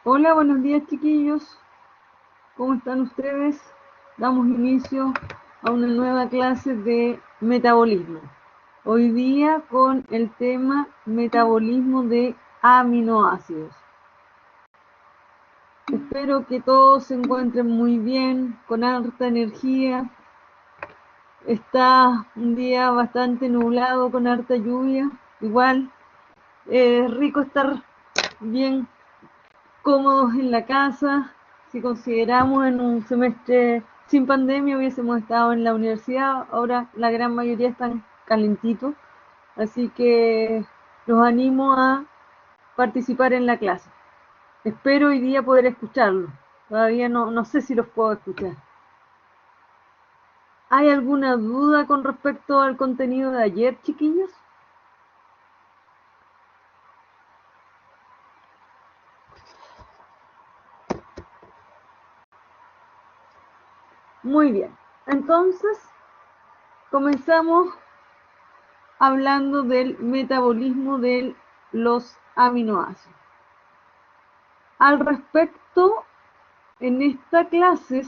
Hola, buenos días chiquillos, ¿cómo están ustedes? Damos inicio a una nueva clase de metabolismo. Hoy día con el tema metabolismo de aminoácidos. Espero que todos se encuentren muy bien, con harta energía. Está un día bastante nublado, con harta lluvia. Igual es rico estar bien cómodos en la casa. Si consideramos en un semestre sin pandemia hubiésemos estado en la universidad, ahora la gran mayoría están calentitos, así que los animo a participar en la clase. Espero hoy día poder escucharlo. Todavía no sé si los puedo escuchar. ¿Hay alguna duda con respecto al contenido de ayer, chiquillos? Muy bien. Entonces, comenzamos hablando del metabolismo de los aminoácidos. Al respecto, en esta clase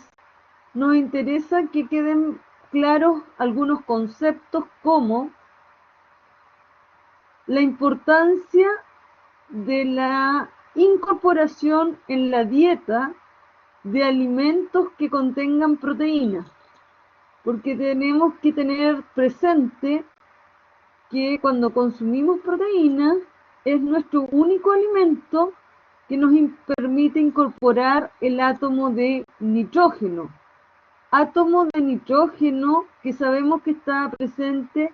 nos interesa que queden claros algunos conceptos como la importancia de la incorporación en la dieta de alimentos que contengan proteínas, porque tenemos que tener presente que cuando consumimos proteínas es nuestro único alimento que nos permite incorporar el átomo de nitrógeno. Átomo de nitrógeno que sabemos que está presente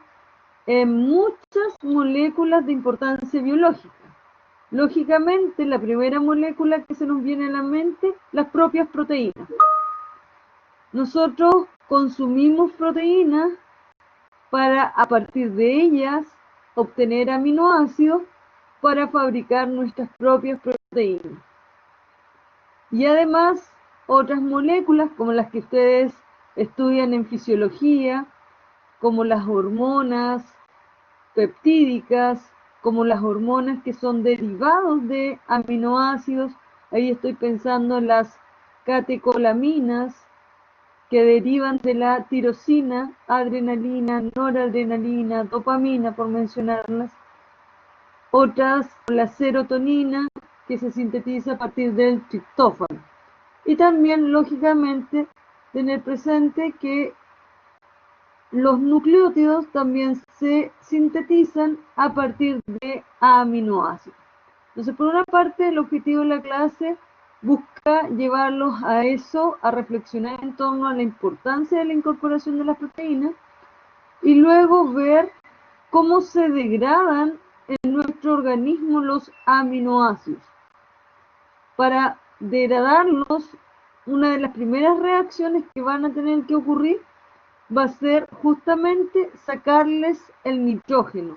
en muchas moléculas de importancia biológica. Lógicamente, la primera molécula que se nos viene a la mente, las propias proteínas. Nosotros consumimos proteínas para, a partir de ellas, obtener aminoácidos para fabricar nuestras propias proteínas. Y además, otras moléculas como las que ustedes estudian en fisiología, como las hormonas peptídicas, como las hormonas que son derivados de aminoácidos. Ahí estoy pensando en las catecolaminas, que derivan de la tirosina, adrenalina, noradrenalina, dopamina, por mencionarlas. Otras, la serotonina, que se sintetiza a partir del triptófano. Y también, lógicamente, tener presente que los nucleótidos también se sintetizan a partir de aminoácidos. Entonces, por una parte, el objetivo de la clase busca llevarlos a eso, a reflexionar en torno a la importancia de la incorporación de las proteínas y luego ver cómo se degradan en nuestro organismo los aminoácidos. Para degradarlos, una de las primeras reacciones que van a tener que ocurrir va a ser justamente sacarles el nitrógeno.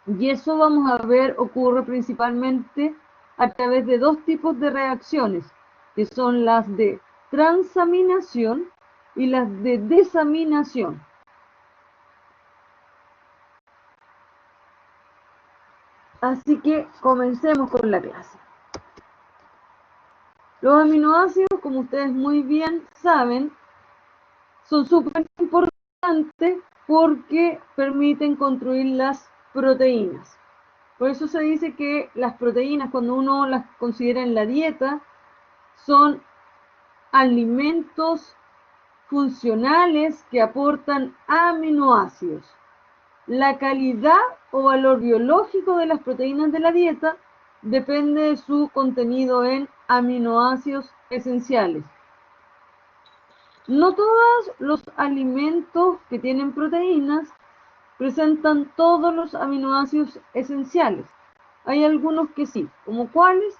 Y eso vamos a ver ocurre principalmente a través de dos tipos de reacciones, que son las de transaminación y las de desaminación. Así que comencemos con la clase. Los aminoácidos, como ustedes muy bien saben, son súper importantes porque permiten construir las proteínas. Por eso se dice que las proteínas, cuando uno las considera en la dieta, son alimentos funcionales que aportan aminoácidos. La calidad o valor biológico de las proteínas de la dieta depende de su contenido en aminoácidos esenciales. No todos los alimentos que tienen proteínas presentan todos los aminoácidos esenciales. Hay algunos que sí, como cuáles: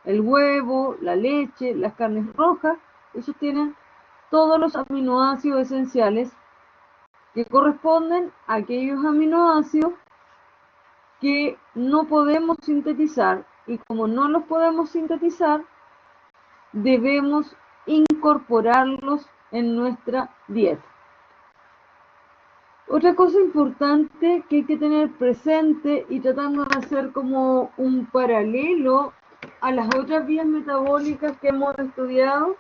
el huevo, la leche, las carnes rojas. Esos tienen todos los aminoácidos esenciales que corresponden a aquellos aminoácidos que no podemos sintetizar, y como no los podemos sintetizar, debemos incorporarlos en nuestra dieta. Otra cosa importante que hay que tener presente, y tratando de hacer como un paralelo a las otras vías metabólicas que hemos estudiado,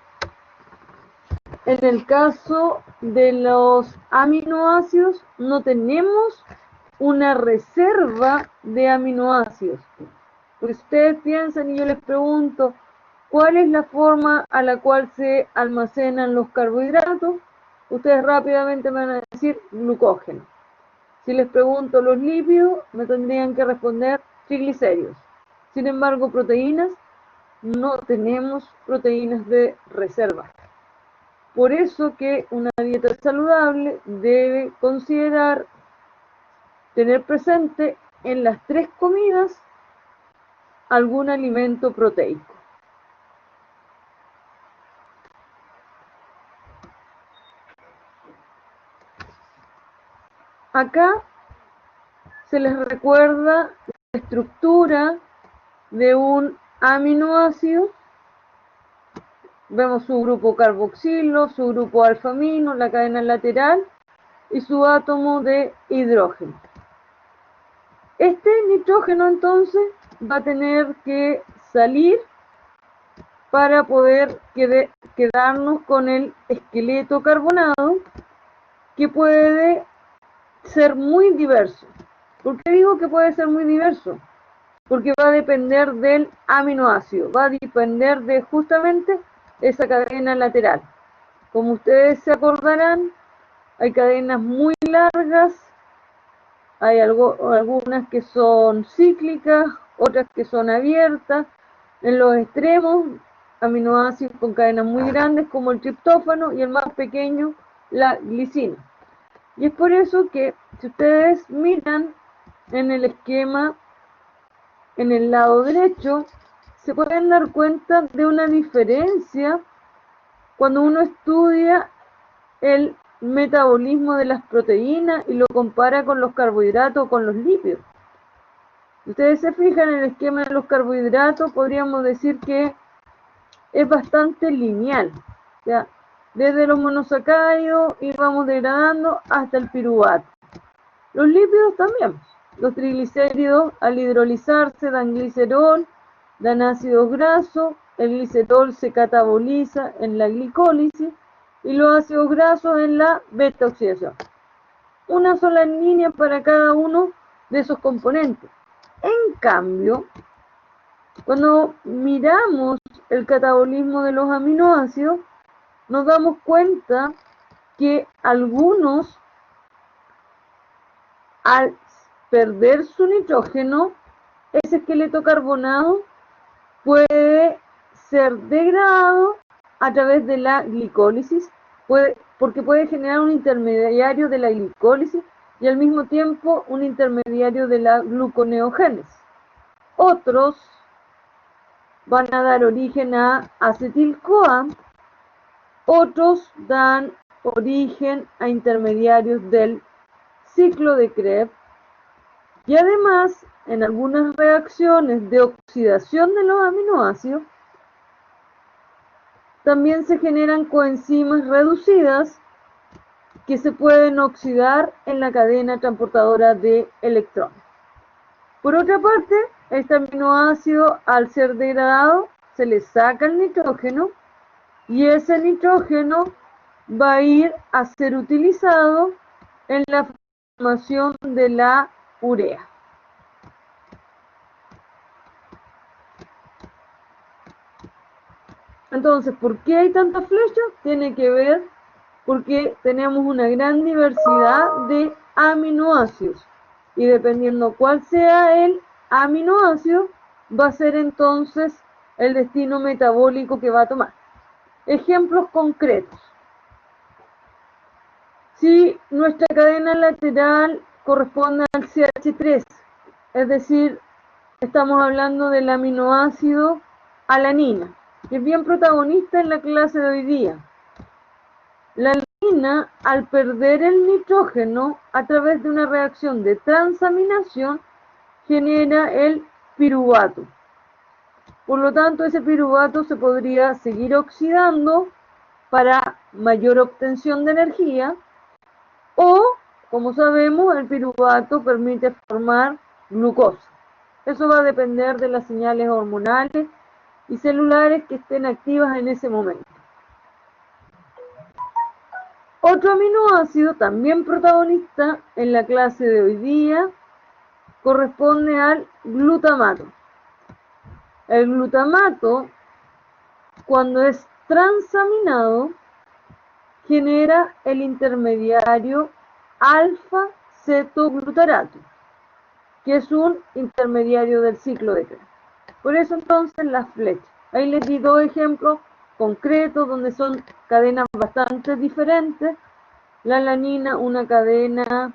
en el caso de los aminoácidos no tenemos una reserva de aminoácidos. Pues ustedes piensan y yo les pregunto, ¿cuál es la forma a la cual se almacenan los carbohidratos? Ustedes rápidamente me van a decir glucógeno. Si les pregunto los lípidos, me tendrían que responder triglicéridos. Sin embargo, proteínas, no tenemos proteínas de reserva. Por eso que una dieta saludable debe considerar tener presente en las 3 comidas algún alimento proteico. Acá se les recuerda la estructura de un aminoácido. Vemos su grupo carboxilo, su grupo alfamino, la cadena lateral y su átomo de hidrógeno. Este nitrógeno entonces va a tener que salir para poder quedarnos con el esqueleto carbonado, que puede ser muy diverso. ¿Por qué digo que puede ser muy diverso? Porque va a depender del aminoácido, va a depender de justamente esa cadena lateral. Como ustedes se acordarán, hay cadenas muy largas, hay algunas que son cíclicas, otras que son abiertas. En los extremos, aminoácidos con cadenas muy grandes como el triptófano y el más pequeño, la glicina. Y es por eso que si ustedes miran en el esquema, en el lado derecho, se pueden dar cuenta de una diferencia cuando uno estudia el metabolismo de las proteínas y lo compara con los carbohidratos o con los lípidos. Si ustedes se fijan en el esquema de los carbohidratos, podríamos decir que es bastante lineal. O sea, desde los monosacáridos y vamos degradando hasta el piruvato. Los lípidos también. Los triglicéridos al hidrolizarse dan glicerol, dan ácidos grasos, el glicerol se cataboliza en la glicólisis y los ácidos grasos en la beta-oxidación. Una sola línea para cada uno de esos componentes. En cambio, cuando miramos el catabolismo de los aminoácidos, nos damos cuenta que algunos, al perder su nitrógeno, ese esqueleto carbonado puede ser degradado a través de la glicólisis, porque puede generar un intermediario de la glicólisis y al mismo tiempo un intermediario de la gluconeogénesis. Otros van a dar origen a acetil-CoA, otros dan origen a intermediarios del ciclo de Krebs, y además en algunas reacciones de oxidación de los aminoácidos también se generan coenzimas reducidas que se pueden oxidar en la cadena transportadora de electrones. Por otra parte, este aminoácido, al ser degradado, se le saca el nitrógeno y ese nitrógeno va a ir a ser utilizado en la formación de la urea. Entonces, ¿por qué hay tantas flechas? Tiene que ver porque tenemos una gran diversidad de aminoácidos y dependiendo cuál sea el aminoácido, va a ser entonces el destino metabólico que va a tomar. Ejemplos concretos. Si nuestra cadena lateral corresponde al CH3, es decir, estamos hablando del aminoácido alanina, que es bien protagonista en la clase de hoy día. La alanina, al perder el nitrógeno a través de una reacción de transaminación, genera el piruvato. Por lo tanto, ese piruvato se podría seguir oxidando para mayor obtención de energía, o, como sabemos, el piruvato permite formar glucosa. Eso va a depender de las señales hormonales y celulares que estén activas en ese momento. Otro aminoácido, también protagonista en la clase de hoy día, corresponde al glutamato. El glutamato, cuando es transaminado, genera el intermediario alfa-cetoglutarato, que es un intermediario del ciclo de Krebs. Por eso entonces las flechas. Ahí les di dos ejemplos concretos donde son cadenas bastante diferentes. La alanina, una cadena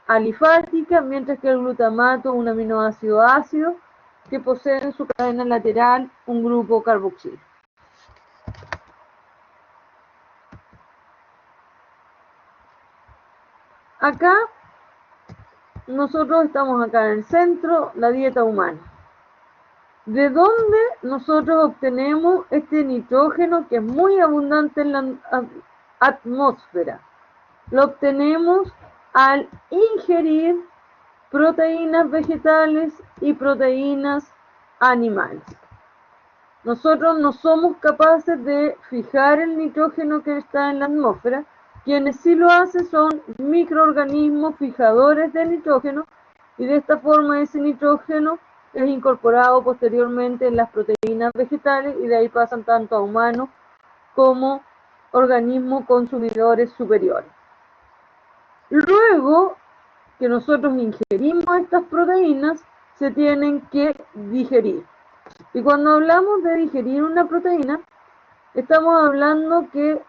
alifática, mientras que el glutamato, un aminoácido ácido, que posee en su cadena lateral un grupo carboxilo. Acá, nosotros estamos acá en el centro, la dieta humana. ¿De dónde nosotros obtenemos este nitrógeno que es muy abundante en la atmósfera? Lo obtenemos al ingerir proteínas vegetales y proteínas animales. Nosotros no somos capaces de fijar el nitrógeno que está en la atmósfera. Quienes sí lo hacen son microorganismos fijadores de nitrógeno, y de esta forma ese nitrógeno es incorporado posteriormente en las proteínas vegetales y de ahí pasan tanto a humanos como organismos consumidores superiores. Luego que nosotros ingerimos estas proteínas, se tienen que digerir. Y cuando hablamos de digerir una proteína, estamos hablando que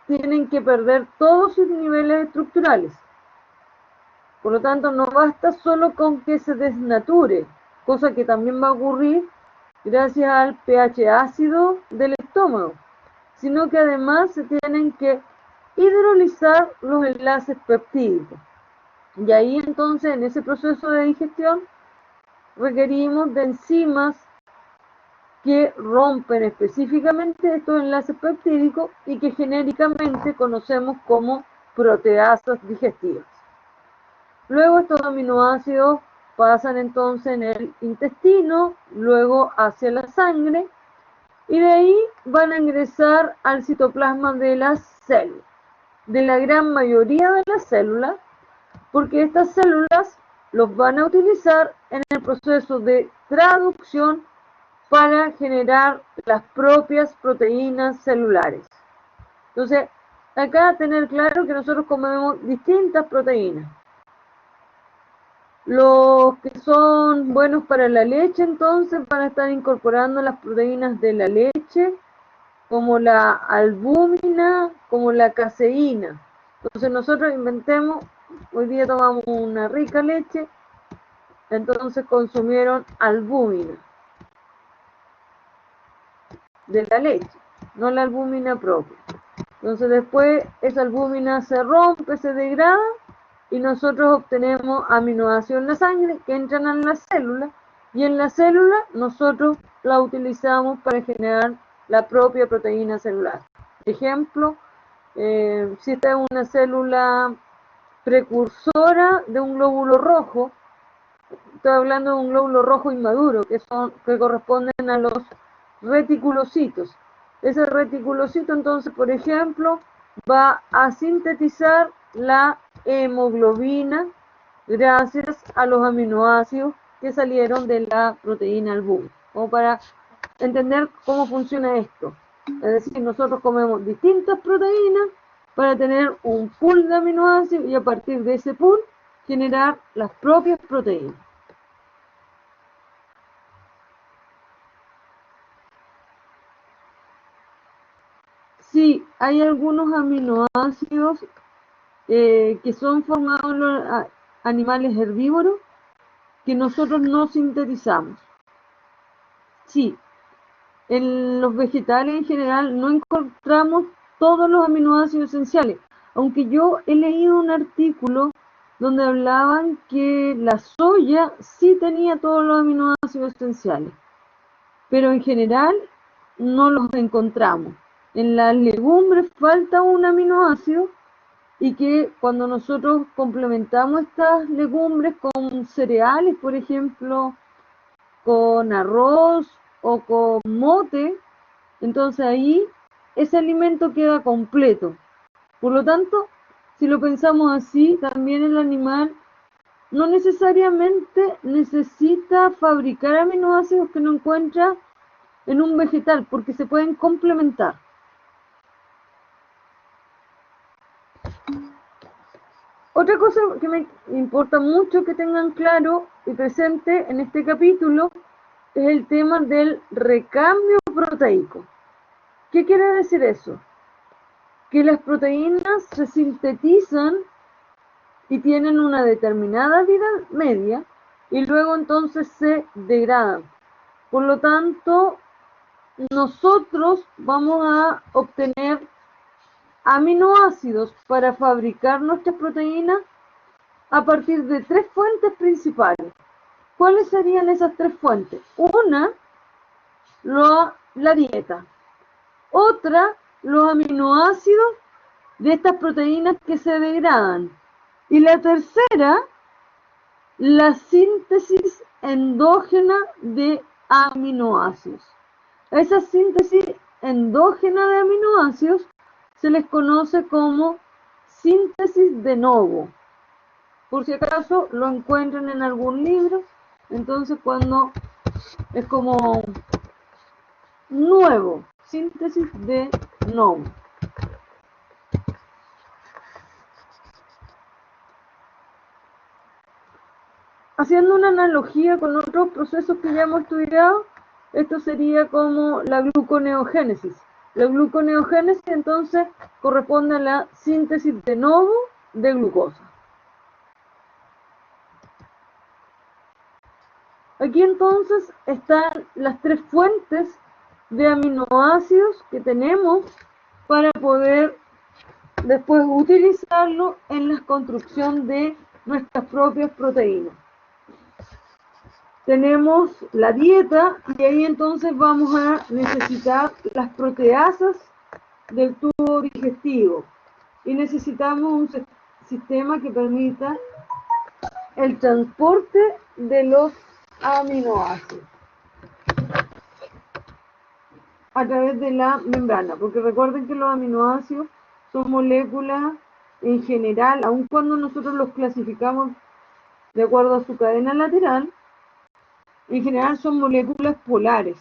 tienen que perder todos sus niveles estructurales. Por lo tanto, no basta solo con que se desnature, cosa que también va a ocurrir gracias al pH ácido del estómago, sino que además se tienen que hidrolizar los enlaces peptídicos. Y ahí entonces, en ese proceso de digestión, requerimos de enzimas que rompen específicamente estos enlaces peptídicos y que genéricamente conocemos como proteasas digestivas. Luego estos aminoácidos pasan entonces en el intestino, luego hacia la sangre, y de ahí van a ingresar al citoplasma de las células, de la gran mayoría de las células, porque estas células los van a utilizar en el proceso de traducción para generar las propias proteínas celulares. Entonces, acá tener claro que nosotros comemos distintas proteínas. Los que son buenos para la leche, entonces, van a estar incorporando las proteínas de la leche, como la albúmina, como la caseína. Entonces, nosotros inventemos, hoy día tomamos una rica leche, entonces consumieron albúmina de la leche, no la albúmina propia. Entonces después esa albúmina se rompe, se degrada, y nosotros obtenemos aminoácidos en la sangre que entran en la célula, y en la célula nosotros la utilizamos para generar la propia proteína celular. Ejemplo, si esta es una célula precursora de un glóbulo rojo, estoy hablando de un glóbulo rojo inmaduro, que corresponden a los reticulocitos. Ese reticulocito, entonces, por ejemplo, va a sintetizar la hemoglobina gracias a los aminoácidos que salieron de la proteína albúmina. Como para entender cómo funciona esto. Es decir, nosotros comemos distintas proteínas para tener un pool de aminoácidos y a partir de ese pool generar las propias proteínas. Sí, hay algunos aminoácidos que son formados en los animales herbívoros que nosotros no sintetizamos. Sí, en los vegetales en general no encontramos todos los aminoácidos esenciales, aunque yo he leído un artículo donde hablaban que la soya sí tenía todos los aminoácidos esenciales, pero en general no los encontramos. En las legumbres falta un aminoácido, y que cuando nosotros complementamos estas legumbres con cereales, por ejemplo, con arroz o con mote, entonces ahí ese alimento queda completo. Por lo tanto, si lo pensamos así, también el animal no necesariamente necesita fabricar aminoácidos que no encuentra en un vegetal, porque se pueden complementar. Otra cosa que me importa mucho que tengan claro y presente en este capítulo es el tema del recambio proteico. ¿Qué quiere decir eso? Que las proteínas se sintetizan y tienen una determinada vida media y luego entonces se degradan. Por lo tanto, nosotros vamos a obtener aminoácidos para fabricar nuestras proteínas a partir de 3 fuentes principales. ¿Cuáles serían esas 3 fuentes? Una, la dieta. Otra, los aminoácidos de estas proteínas que se degradan. Y la tercera, la síntesis endógena de aminoácidos. A esa síntesis endógena de aminoácidos se les conoce como síntesis de novo. Por si acaso lo encuentran en algún libro, entonces cuando es como nuevo, síntesis de novo. Haciendo una analogía con otros procesos que ya hemos estudiado, esto sería como la gluconeogénesis. La gluconeogénesis entonces corresponde a la síntesis de novo de glucosa. Aquí entonces están las 3 fuentes de aminoácidos que tenemos para poder después utilizarlo en la construcción de nuestras propias proteínas. Tenemos la dieta y ahí entonces vamos a necesitar las proteasas del tubo digestivo y necesitamos un sistema que permita el transporte de los aminoácidos a través de la membrana, porque recuerden que los aminoácidos son moléculas en general, aun cuando nosotros los clasificamos de acuerdo a su cadena lateral, en general son moléculas polares.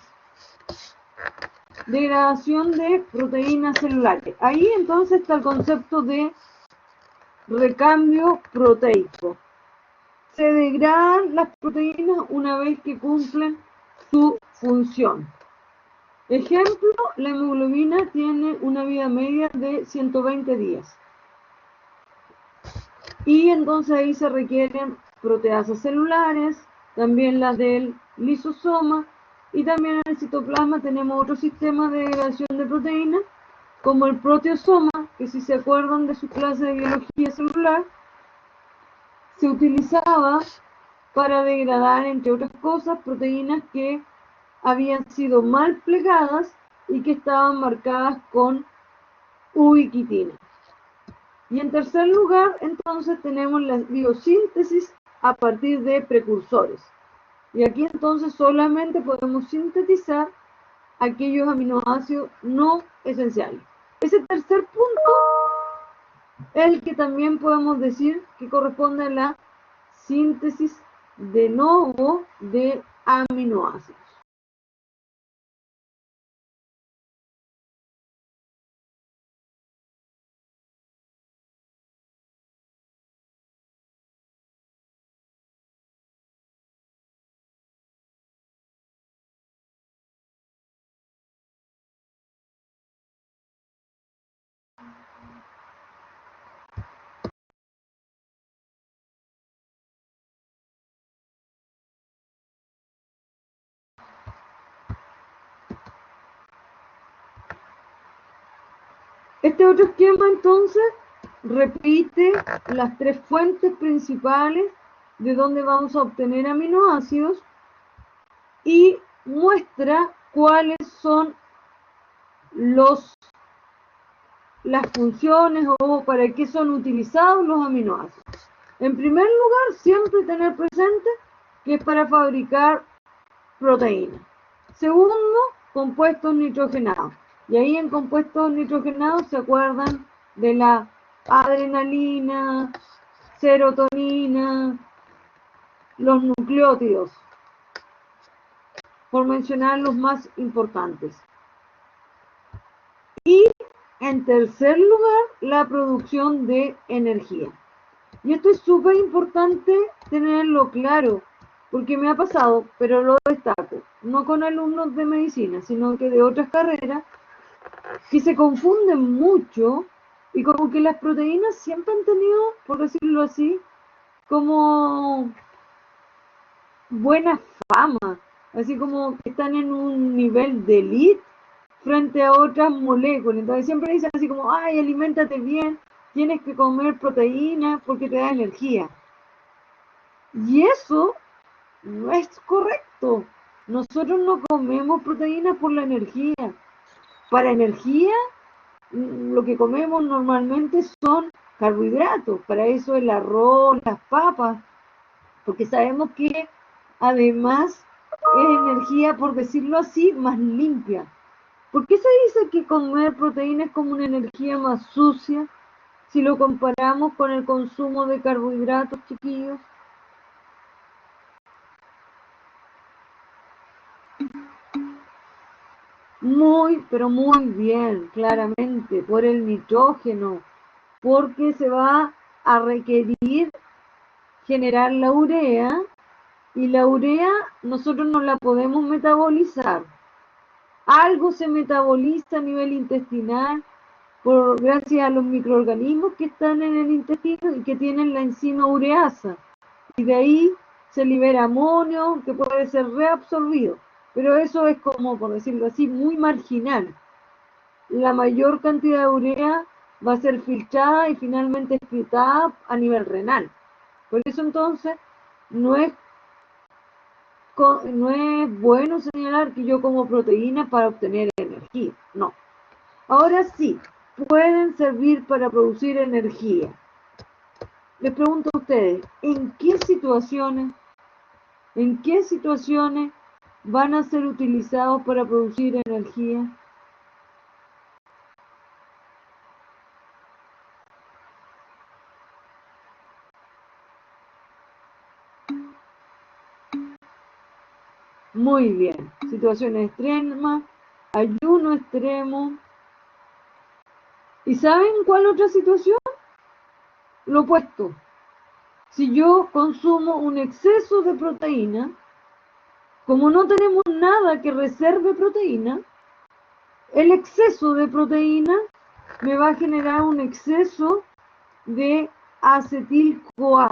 Degradación de proteínas celulares. Ahí entonces está el concepto de recambio proteico. Se degradan las proteínas una vez que cumplen su función. Ejemplo, la hemoglobina tiene una vida media de 120 días. Y entonces ahí se requieren proteasas celulares, también las del lisosoma, y también en el citoplasma tenemos otro sistema de degradación de proteínas, como el proteosoma, que si se acuerdan de su clase de biología celular, se utilizaba para degradar, entre otras cosas, proteínas que habían sido mal plegadas y que estaban marcadas con ubiquitina. Y en tercer lugar, entonces, tenemos la biosíntesis a partir de precursores. Y aquí entonces solamente podemos sintetizar aquellos aminoácidos no esenciales. Ese tercer punto es el que también podemos decir que corresponde a la síntesis de novo de aminoácidos. Este otro esquema entonces repite las 3 fuentes principales de donde vamos a obtener aminoácidos y muestra cuáles son las funciones o para qué son utilizados los aminoácidos. En primer lugar, siempre tener presente que es para fabricar proteínas. Segundo, compuestos nitrogenados. Y ahí en compuestos nitrogenados se acuerdan de la adrenalina, serotonina, los nucleótidos, por mencionar los más importantes. Y en tercer lugar, la producción de energía. Y esto es súper importante tenerlo claro, porque me ha pasado, pero lo destaco, no con alumnos de medicina, sino que de otras carreras, que se confunden mucho y como que las proteínas siempre han tenido, por decirlo así, como buena fama, así como que están en un nivel de elite frente a otras moléculas. Entonces siempre dicen así como, ay, aliméntate bien, tienes que comer proteínas porque te da energía. Y eso no es correcto. Nosotros no comemos proteínas por la energía. Para energía, lo que comemos normalmente son carbohidratos. Para eso el arroz, las papas, porque sabemos que además es energía, por decirlo así, más limpia. ¿Por qué se dice que comer proteínas es como una energía más sucia si lo comparamos con el consumo de carbohidratos, chiquillos? Muy, pero muy bien, claramente, por el nitrógeno, porque se va a requerir generar la urea y la urea nosotros no la podemos metabolizar. Algo se metaboliza a nivel intestinal gracias a los microorganismos que están en el intestino y que tienen la enzima ureasa. Y de ahí se libera amonio que puede ser reabsorbido. Pero eso es como, por decirlo así, muy marginal. La mayor cantidad de urea va a ser filtrada y finalmente excretada a nivel renal. Por eso entonces no es bueno señalar que yo como proteína para obtener energía. No. Ahora sí, pueden servir para producir energía. Les pregunto a ustedes, ¿en qué situaciones van a ser utilizados para producir energía? Muy bien, situaciones extremas, ayuno extremo. ¿Y saben cuál otra situación? Lo opuesto. Si yo consumo un exceso de proteína, como no tenemos nada que reserve proteína, el exceso de proteína me va a generar un exceso de acetil-CoA,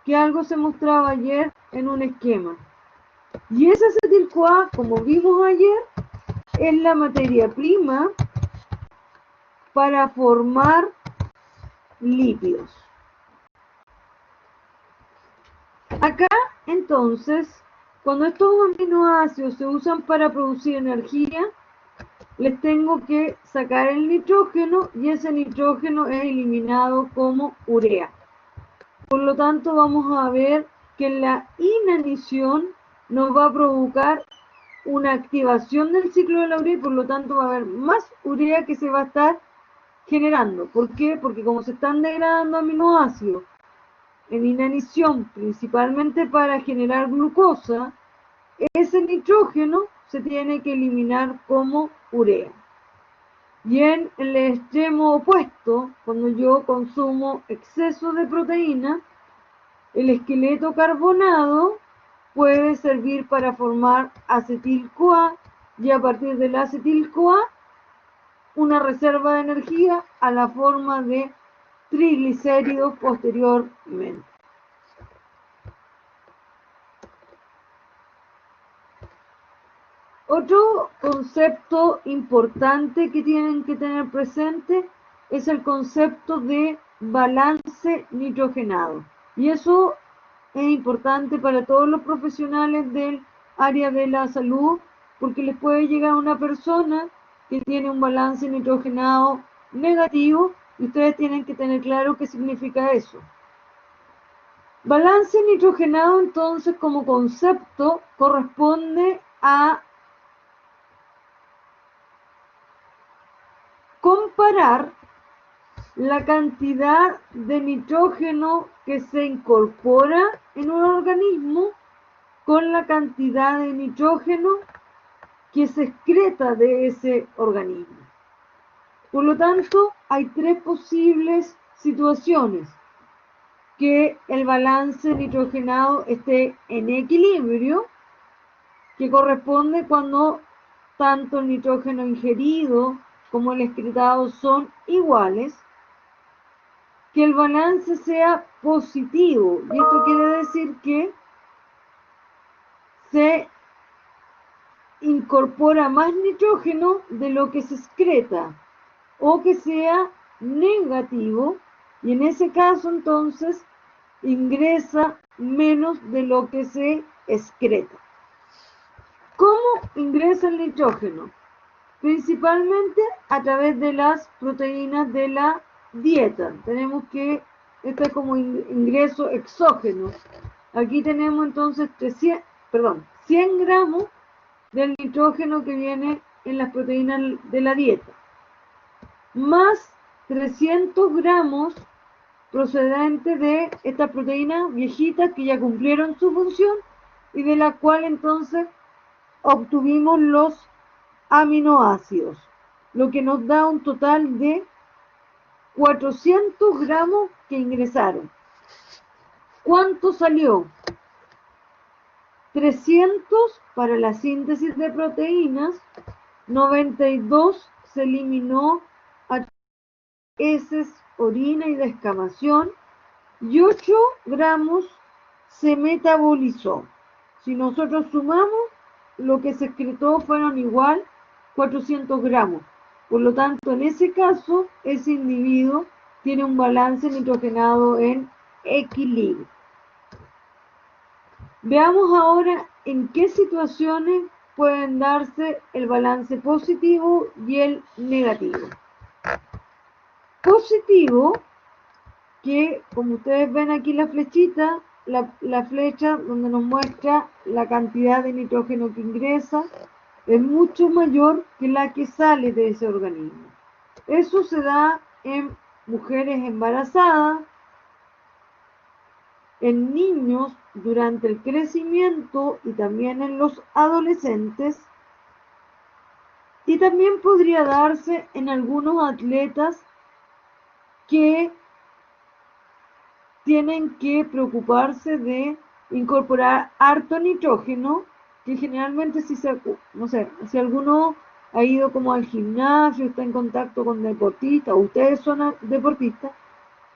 que algo se mostraba ayer en un esquema. Y ese acetil-CoA, como vimos ayer, es la materia prima para formar lípidos. Acá, entonces, cuando estos aminoácidos se usan para producir energía, les tengo que sacar el nitrógeno y ese nitrógeno es eliminado como urea. Por lo tanto, vamos a ver que la inanición nos va a provocar una activación del ciclo de la urea y por lo tanto va a haber más urea que se va a estar generando. ¿Por qué? Porque como se están degradando aminoácidos en inanición, principalmente para generar glucosa, ese nitrógeno se tiene que eliminar como urea. Y en el extremo opuesto, cuando yo consumo exceso de proteína, el esqueleto carbonado puede servir para formar acetil-CoA y a partir del acetil-CoA una reserva de energía a la forma de triglicéridos posteriormente. Otro concepto importante que tienen que tener presente es el concepto de balance nitrogenado. Y eso es importante para todos los profesionales del área de la salud, porque les puede llegar una persona que tiene un balance nitrogenado negativo y ustedes tienen que tener claro qué significa eso. Balance nitrogenado, entonces, como concepto, corresponde a comparar la cantidad de nitrógeno que se incorpora en un organismo con la cantidad de nitrógeno que se excreta de ese organismo. Por lo tanto, hay tres posibles situaciones: que el balance nitrogenado esté en equilibrio, que corresponde cuando tanto el nitrógeno ingerido como el excretado son iguales, que el balance sea positivo, y esto quiere decir que se incorpora más nitrógeno de lo que se excreta, o que sea negativo, y en ese caso entonces ingresa menos de lo que se excreta. ¿Cómo ingresa el nitrógeno? Principalmente a través de las proteínas de la dieta. Tenemos que, esto es como ingreso exógeno. Aquí tenemos entonces 100 gramos del nitrógeno que viene en las proteínas de la dieta, más 300 gramos procedente de estas proteínas viejitas que ya cumplieron su función y de la cual entonces obtuvimos los aminoácidos, lo que nos da un total de 400 gramos que ingresaron. ¿Cuánto salió? 300 para la síntesis de proteínas, 92 se eliminó a heces, orina y descamación, y 8 gramos se metabolizó. Si nosotros sumamos, lo que se excretó fueron igual 400 gramos. Por lo tanto, en ese caso, ese individuo tiene un balance nitrogenado en equilibrio. Veamos ahora en qué situaciones pueden darse el balance positivo y el negativo. Positivo, que como ustedes ven aquí la flechita, la flecha donde nos muestra la cantidad de nitrógeno que ingresa, es mucho mayor que la que sale de ese organismo. Eso se da en mujeres embarazadas, en niños durante el crecimiento y también en los adolescentes, y también podría darse en algunos atletas que tienen que preocuparse de incorporar harto nitrógeno, que generalmente si alguno ha ido como al gimnasio, está en contacto con deportistas, o ustedes son deportistas,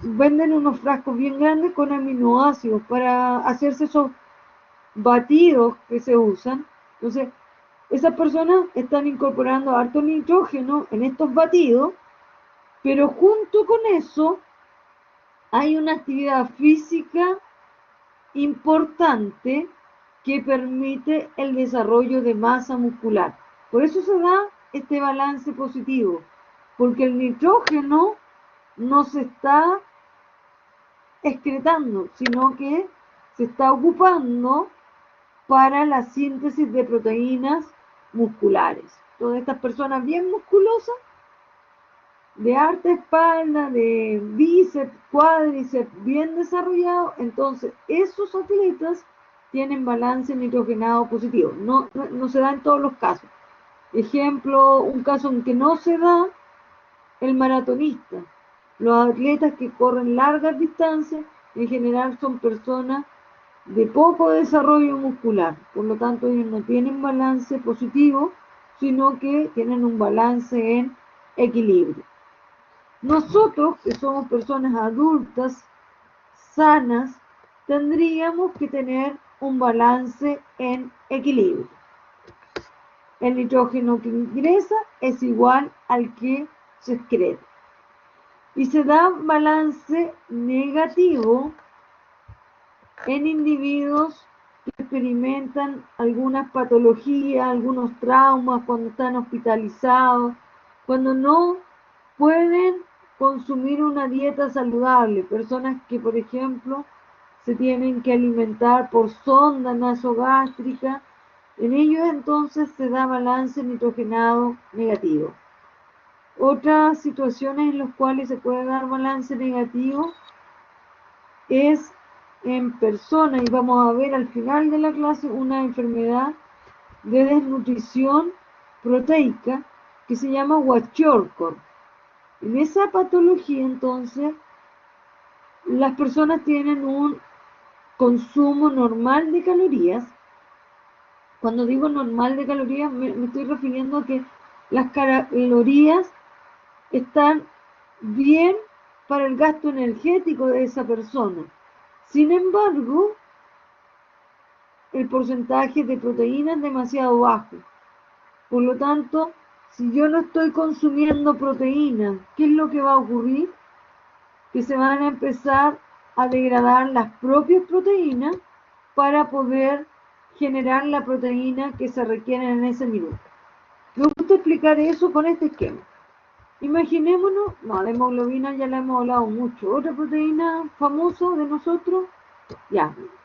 venden unos frascos bien grandes con aminoácidos para hacerse esos batidos que se usan. Entonces, esas personas están incorporando harto nitrógeno en estos batidos, pero junto con eso hay una actividad física importante que permite el desarrollo de masa muscular. Por eso se da este balance positivo, porque el nitrógeno no se está excretando, sino que se está ocupando para la síntesis de proteínas musculares. Todas estas personas bien musculosas, de harta espalda, de bíceps, cuádriceps bien desarrollados, entonces esos atletas tienen balance nitrogenado positivo. No se da en todos los casos. Ejemplo, un caso en que no se da, el maratonista. Los atletas que corren largas distancias en general son personas de poco desarrollo muscular, por lo tanto ellos no tienen balance positivo, sino que tienen un balance en equilibrio. Nosotros, que somos personas adultas, sanas, tendríamos que tener un balance en equilibrio. El nitrógeno que ingresa es igual al que se excreta. Y se da balance negativo en individuos que experimentan algunas patologías, algunos traumas, cuando están hospitalizados, cuando no pueden consumir una dieta saludable, personas que, por ejemplo, se tienen que alimentar por sonda nasogástrica, en ellos entonces se da balance nitrogenado negativo. Otras situaciones en las cuales se puede dar balance negativo es en personas, y vamos a ver al final de la clase una enfermedad de desnutrición proteica que se llama Kwashiorkor. En esa patología, entonces, las personas tienen un consumo normal de calorías. Cuando digo normal de calorías, me estoy refiriendo a que las calorías están bien para el gasto energético de esa persona. Sin embargo, el porcentaje de proteína es demasiado bajo. Por lo tanto, si yo no estoy consumiendo proteína, ¿qué es lo que va a ocurrir? Que se van a empezar a degradar las propias proteínas para poder generar la proteína que se requiere en ese minuto. Me gusta explicar eso con este esquema. Imaginémonos, la hemoglobina ya la hemos hablado mucho. Otra proteína famosa de nosotros,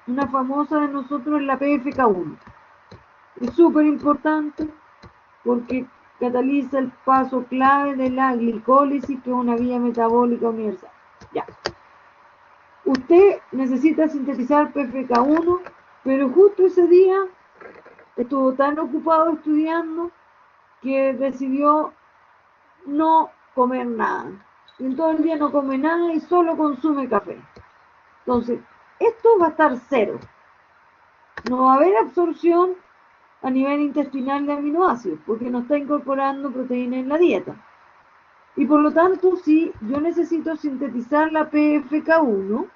una famosa de nosotros es la PFK1. Es súper importante porque cataliza el paso clave de la glicólisis, que es una vía metabólica universal. Usted necesita sintetizar PFK1, pero justo ese día estuvo tan ocupado estudiando que decidió no comer nada. Y en todo el día no come nada y solo consume café. Entonces, esto va a estar cero. No va a haber absorción a nivel intestinal de aminoácidos, porque no está incorporando proteína en la dieta. Y por lo tanto, si yo necesito sintetizar la PFK1,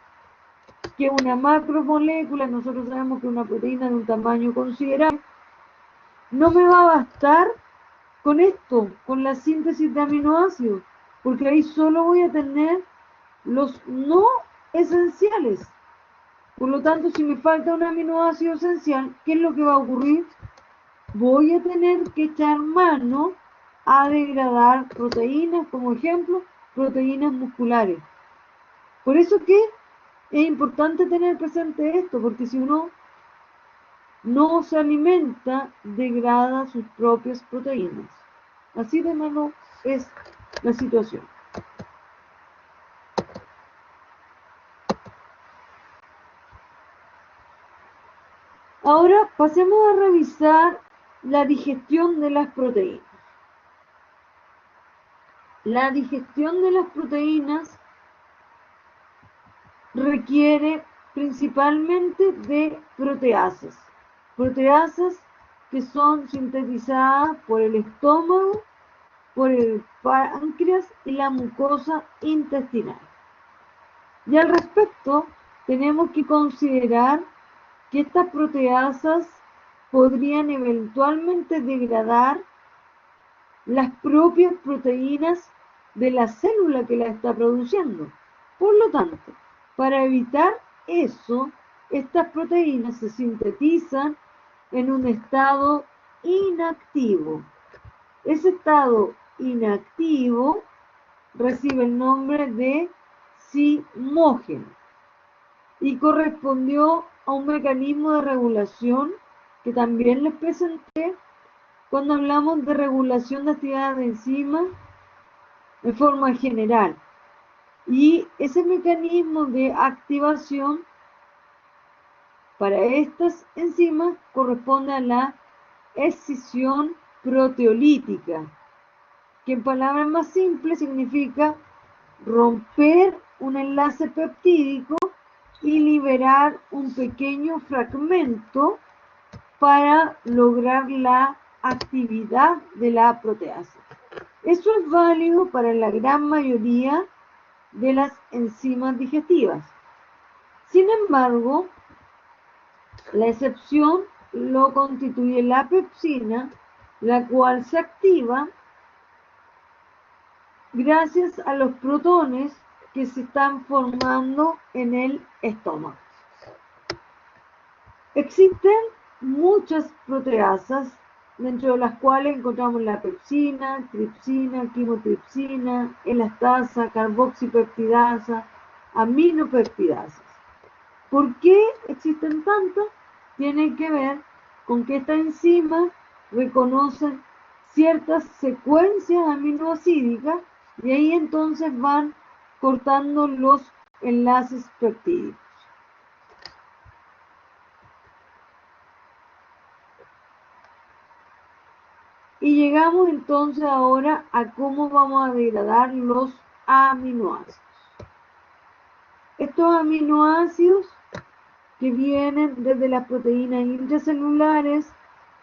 que es una macromolécula, nosotros sabemos que es una proteína de un tamaño considerable, no me va a bastar con esto, con la síntesis de aminoácidos, porque ahí solo voy a tener los no esenciales. Por lo tanto, si me falta un aminoácido esencial, ¿qué es lo que va a ocurrir? Voy a tener que echar mano a degradar proteínas, como ejemplo, proteínas musculares. Por eso que es importante tener presente esto, porque si uno no se alimenta, degrada sus propias proteínas. Así de malo es la situación. Ahora pasemos a revisar la digestión de las proteínas. La digestión de las proteínas requiere principalmente de proteasas. Proteasas que son sintetizadas por el estómago, por el páncreas y la mucosa intestinal. Y al respecto, tenemos que considerar que estas proteasas podrían eventualmente degradar las propias proteínas de la célula que la está produciendo. Por lo tanto, para evitar eso, estas proteínas se sintetizan en un estado inactivo. Ese estado inactivo recibe el nombre de zimógeno y correspondió a un mecanismo de regulación que también les presenté cuando hablamos de regulación de actividad de enzimas de forma general. Y ese mecanismo de activación para estas enzimas corresponde a la escisión proteolítica, que en palabras más simples significa romper un enlace peptídico y liberar un pequeño fragmento para lograr la actividad de la proteasa. Eso es válido para la gran mayoría de las enzimas digestivas. Sin embargo, la excepción lo constituye la pepsina, la cual se activa gracias a los protones que se están formando en el estómago. Existen muchas proteasas, dentro de las cuales encontramos la pepsina, tripsina, quimotripsina, elastasa, carboxipeptidasa, aminopeptidasas. ¿Por qué existen tantas? Tiene que ver con que estas enzimas reconocen ciertas secuencias aminoácidas y ahí entonces van cortando los enlaces peptídicos. Y llegamos entonces ahora a cómo vamos a degradar los aminoácidos. Estos aminoácidos que vienen desde las proteínas intracelulares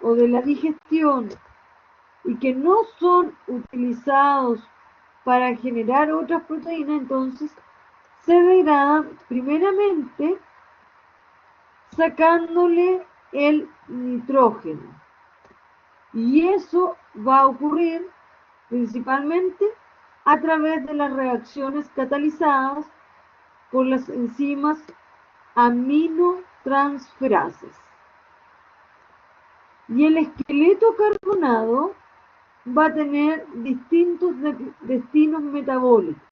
o de la digestión y que no son utilizados para generar otras proteínas, entonces se degradan primeramente sacándole el nitrógeno. Y eso va a ocurrir principalmente a través de las reacciones catalizadas por las enzimas aminotransferases. Y el esqueleto carbonado va a tener distintos destinos metabólicos.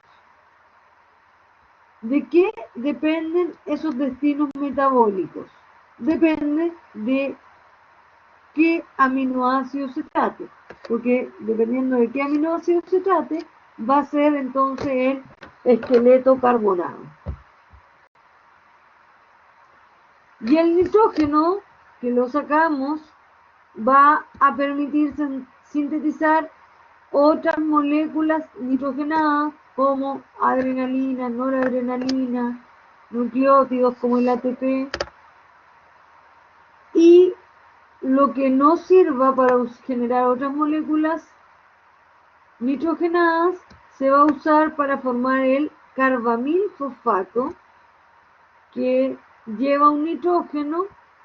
¿De qué dependen esos destinos metabólicos? Depende de qué aminoácido se trate, porque dependiendo de qué aminoácido se trate, va a ser entonces el esqueleto carbonado. Y el nitrógeno, que lo sacamos, va a permitir sintetizar otras moléculas nitrogenadas como adrenalina, noradrenalina, nucleótidos como el ATP, y lo que no sirva para generar otras moléculas nitrogenadas se va a usar para formar el carbamilfosfato, que lleva un nitrógeno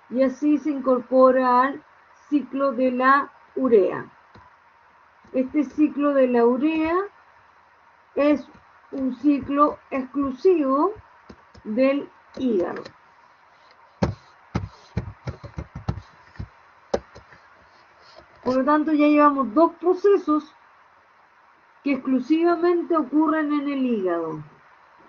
y así se incorpora al ciclo de la urea. Este ciclo de la urea es un ciclo exclusivo del hígado. Por lo tanto, ya llevamos dos procesos que exclusivamente ocurren en el hígado.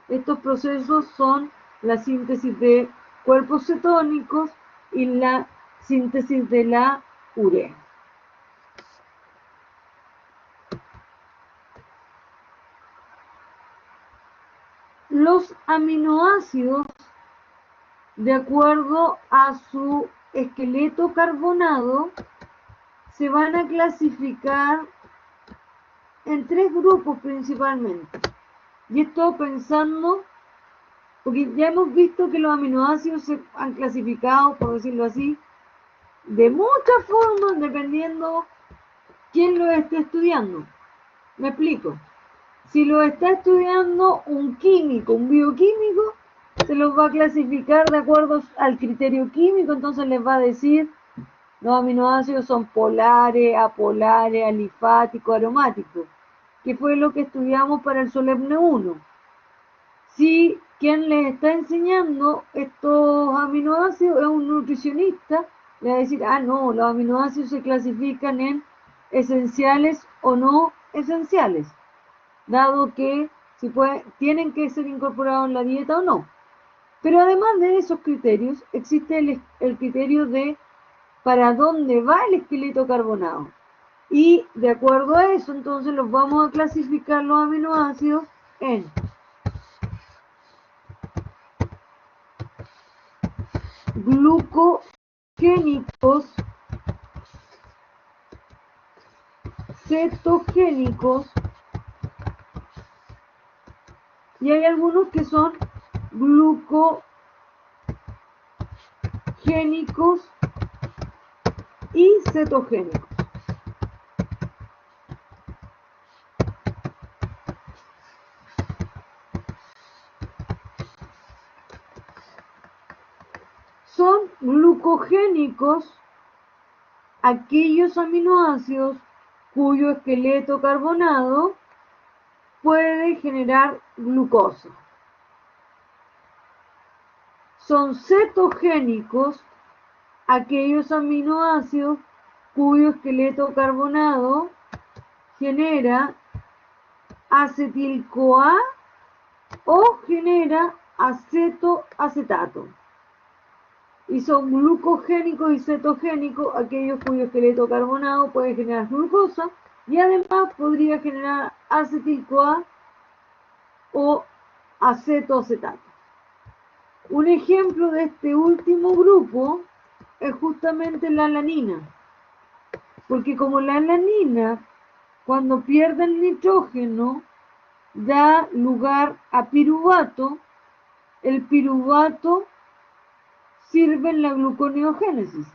Estos procesos son la síntesis de cuerpos cetónicos y la síntesis de la urea. Los aminoácidos, de acuerdo a su esqueleto carbonado, se van a clasificar en tres grupos principalmente. Y esto pensando, porque ya hemos visto que los aminoácidos se han clasificado, por decirlo así, de muchas formas, dependiendo quién lo esté estudiando. Me explico. Si lo está estudiando un químico, un bioquímico, se los va a clasificar de acuerdo al criterio químico, entonces les va a decir los aminoácidos son polares, apolares, alifáticos, aromáticos, que fue lo que estudiamos para el Solemne 1. Si quien les está enseñando estos aminoácidos es un nutricionista, le va a decir, no, los aminoácidos se clasifican en esenciales o no esenciales, dado que tienen que ser incorporados en la dieta o no. Pero además de esos criterios, existe el criterio de para dónde va el esqueleto carbonado. Y de acuerdo a eso, entonces los vamos a clasificar los aminoácidos en glucogénicos, cetogénicos, y hay algunos que son glucogénicos y cetogénicos. Son glucogénicos aquellos aminoácidos cuyo esqueleto carbonado puede generar glucosa. Son cetogénicos aquellos aminoácidos cuyo esqueleto carbonado genera acetil-CoA o genera acetoacetato. y son glucogénicos y cetogénicos, aquellos cuyo esqueleto carbonado puede generar glucosa y además podría generar acetil-CoA o acetoacetato. Un ejemplo de este último grupo es justamente la alanina, porque como la alanina, cuando pierde el nitrógeno, da lugar a piruvato, el piruvato sirve en la gluconeogénesis,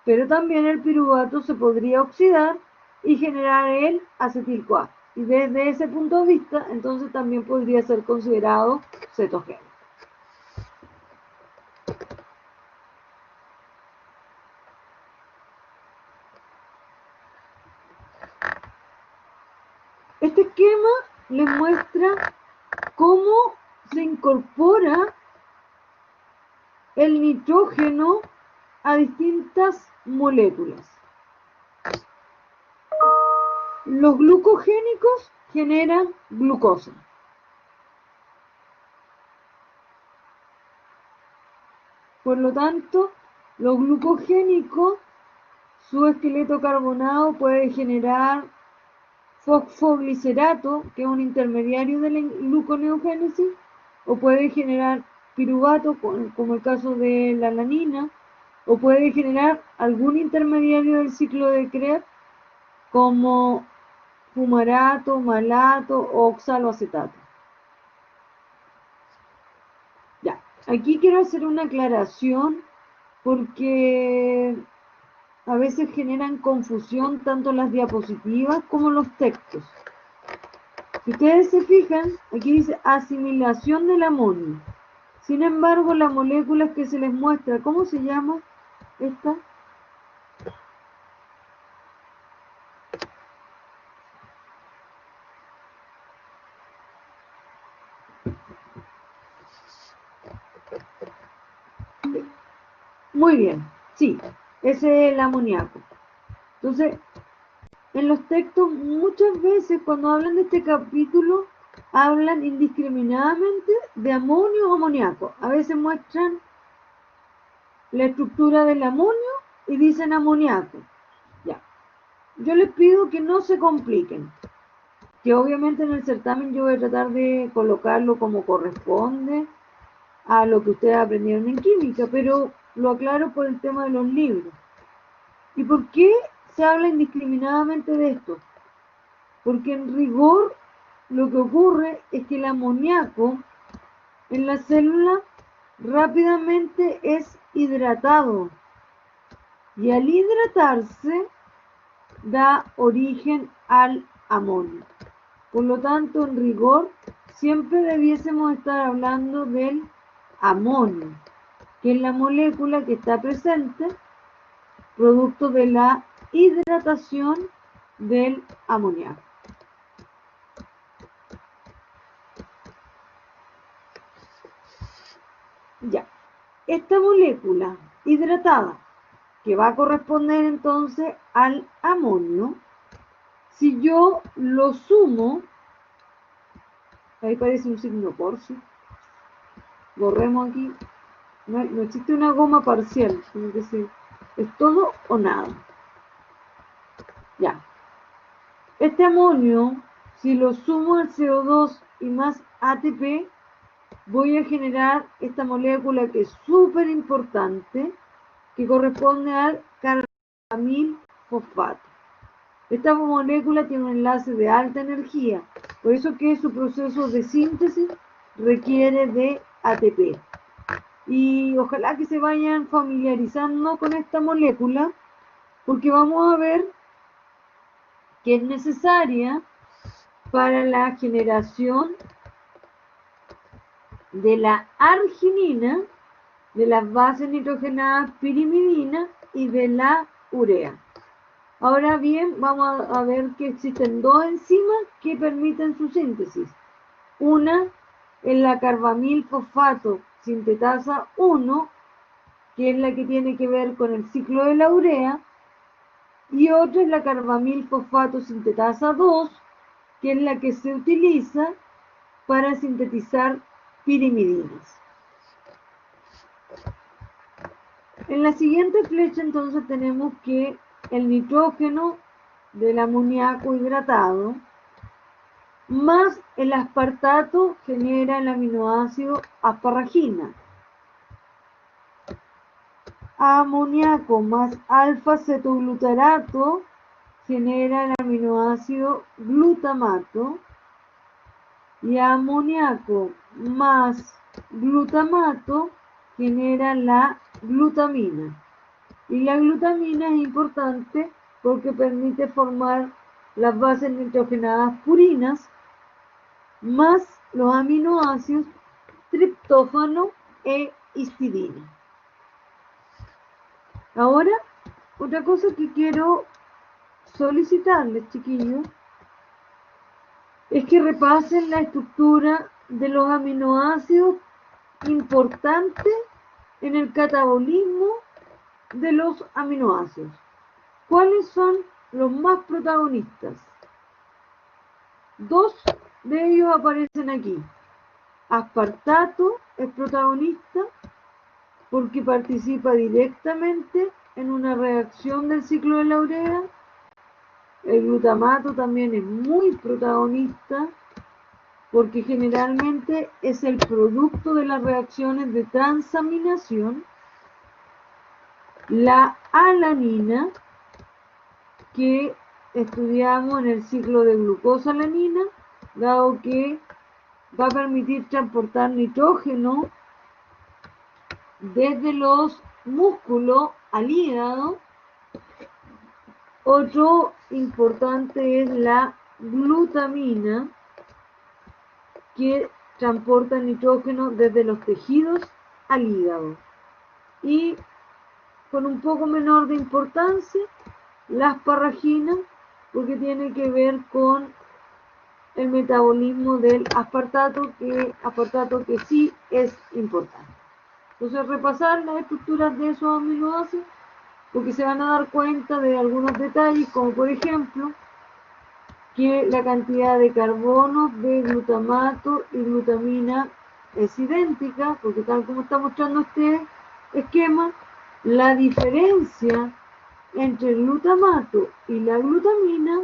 pero también el piruvato se podría oxidar y generar el acetil-CoA. Y desde ese punto de vista, entonces también podría ser considerado cetogénico. Este esquema les muestra cómo se incorpora el nitrógeno a distintas moléculas. Los glucogénicos generan glucosa. Por lo tanto, los glucogénicos, su esqueleto carbonado puede generar fosfoglicerato, que es un intermediario de la gluconeogénesis, o puede generar piruvato, como el caso de la alanina, o puede generar algún intermediario del ciclo de Krebs, como fumarato, malato o oxaloacetato. Ya, aquí quiero hacer una aclaración porque a veces generan confusión tanto las diapositivas como los textos. Si ustedes se fijan, aquí dice asimilación del amonio. Sin embargo, la molécula que se les muestra, ¿cómo se llama esta? Muy bien, sí, ese es el amoníaco. Entonces, en los textos muchas veces cuando hablan de este capítulo, hablan indiscriminadamente de amonio o amoníaco. A veces muestran la estructura del amonio y dicen amoníaco. Ya. Yo les pido que no se compliquen, que obviamente en el certamen yo voy a tratar de colocarlo como corresponde a lo que ustedes aprendieron en química, pero lo aclaro por el tema de los libros. ¿Y por qué se habla indiscriminadamente de esto? Porque en rigor lo que ocurre es que el amoníaco en la célula rápidamente es hidratado y al hidratarse da origen al amonio. Por lo tanto, en rigor, siempre debiésemos estar hablando del amonio, que es la molécula que está presente producto de la hidratación del amoníaco. Ya, esta molécula hidratada, que va a corresponder entonces al amonio, si yo lo sumo, ahí parece un signo por sí, borremos aquí, no existe una goma parcial, tiene que ser, es todo o nada. Ya, este amonio, si lo sumo al CO2 y más ATP, voy a generar esta molécula que es súper importante, que corresponde al carbamil fosfato. Esta molécula tiene un enlace de alta energía, por eso que su proceso de síntesis requiere de ATP. Y ojalá que se vayan familiarizando con esta molécula, porque vamos a ver que es necesaria para la generación de la arginina, de las bases nitrogenadas pirimidina y de la urea. Ahora bien, vamos a ver que existen dos enzimas que permiten su síntesis. Una es la carbamil fosfato sintetasa 1, que es la que tiene que ver con el ciclo de la urea, y otra es la carbamil fosfato sintetasa 2, que es la que se utiliza para sintetizar pirimidinas. En la siguiente flecha entonces tenemos que el nitrógeno del amoníaco hidratado más el aspartato genera el aminoácido asparagina. Amoníaco más alfa-cetoglutarato genera el aminoácido glutamato. Y amoníaco más glutamato genera la glutamina. Y la glutamina es importante porque permite formar las bases nitrogenadas purinas más los aminoácidos triptófano e histidina. Ahora, otra cosa que quiero solicitarles, chiquillos, es que repasen la estructura de los aminoácidos importantes en el catabolismo de los aminoácidos. ¿Cuáles son los más protagonistas? Dos de ellos aparecen aquí. Aspartato es protagonista porque participa directamente en una reacción del ciclo de la urea. El glutamato también es muy protagonista porque generalmente es el producto de las reacciones de transaminación. La alanina, que estudiamos en el ciclo de glucosa-alanina, dado que va a permitir transportar nitrógeno desde los músculos al hígado. Otro importante es la glutamina, que transporta nitrógeno desde los tejidos al hígado. Y con un poco menor de importancia, la asparagina, porque tiene que ver con el metabolismo del aspartato que sí es importante. Entonces, repasar las estructuras de esos aminoácidos, porque se van a dar cuenta de algunos detalles, como por ejemplo, que la cantidad de carbonos de glutamato y glutamina es idéntica, porque tal como está mostrando este esquema, la diferencia entre el glutamato y la glutamina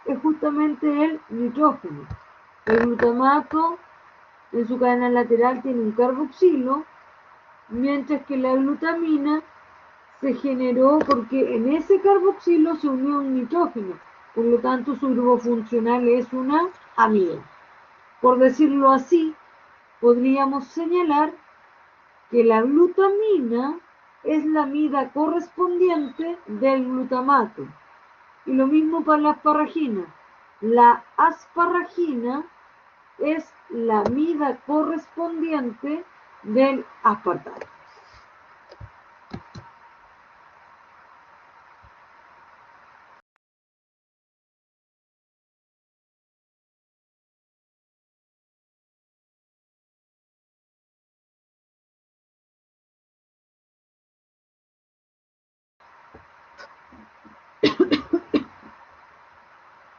es justamente el nitrógeno. El glutamato en su cadena lateral tiene un carboxilo, mientras que la glutamina se generó porque en ese carboxilo se unió un nitrógeno, por lo tanto su grupo funcional es una amida. Por decirlo así, podríamos señalar que la glutamina es la amida correspondiente del glutamato. Y lo mismo para la asparagina. La asparagina es la amida correspondiente del aspartato.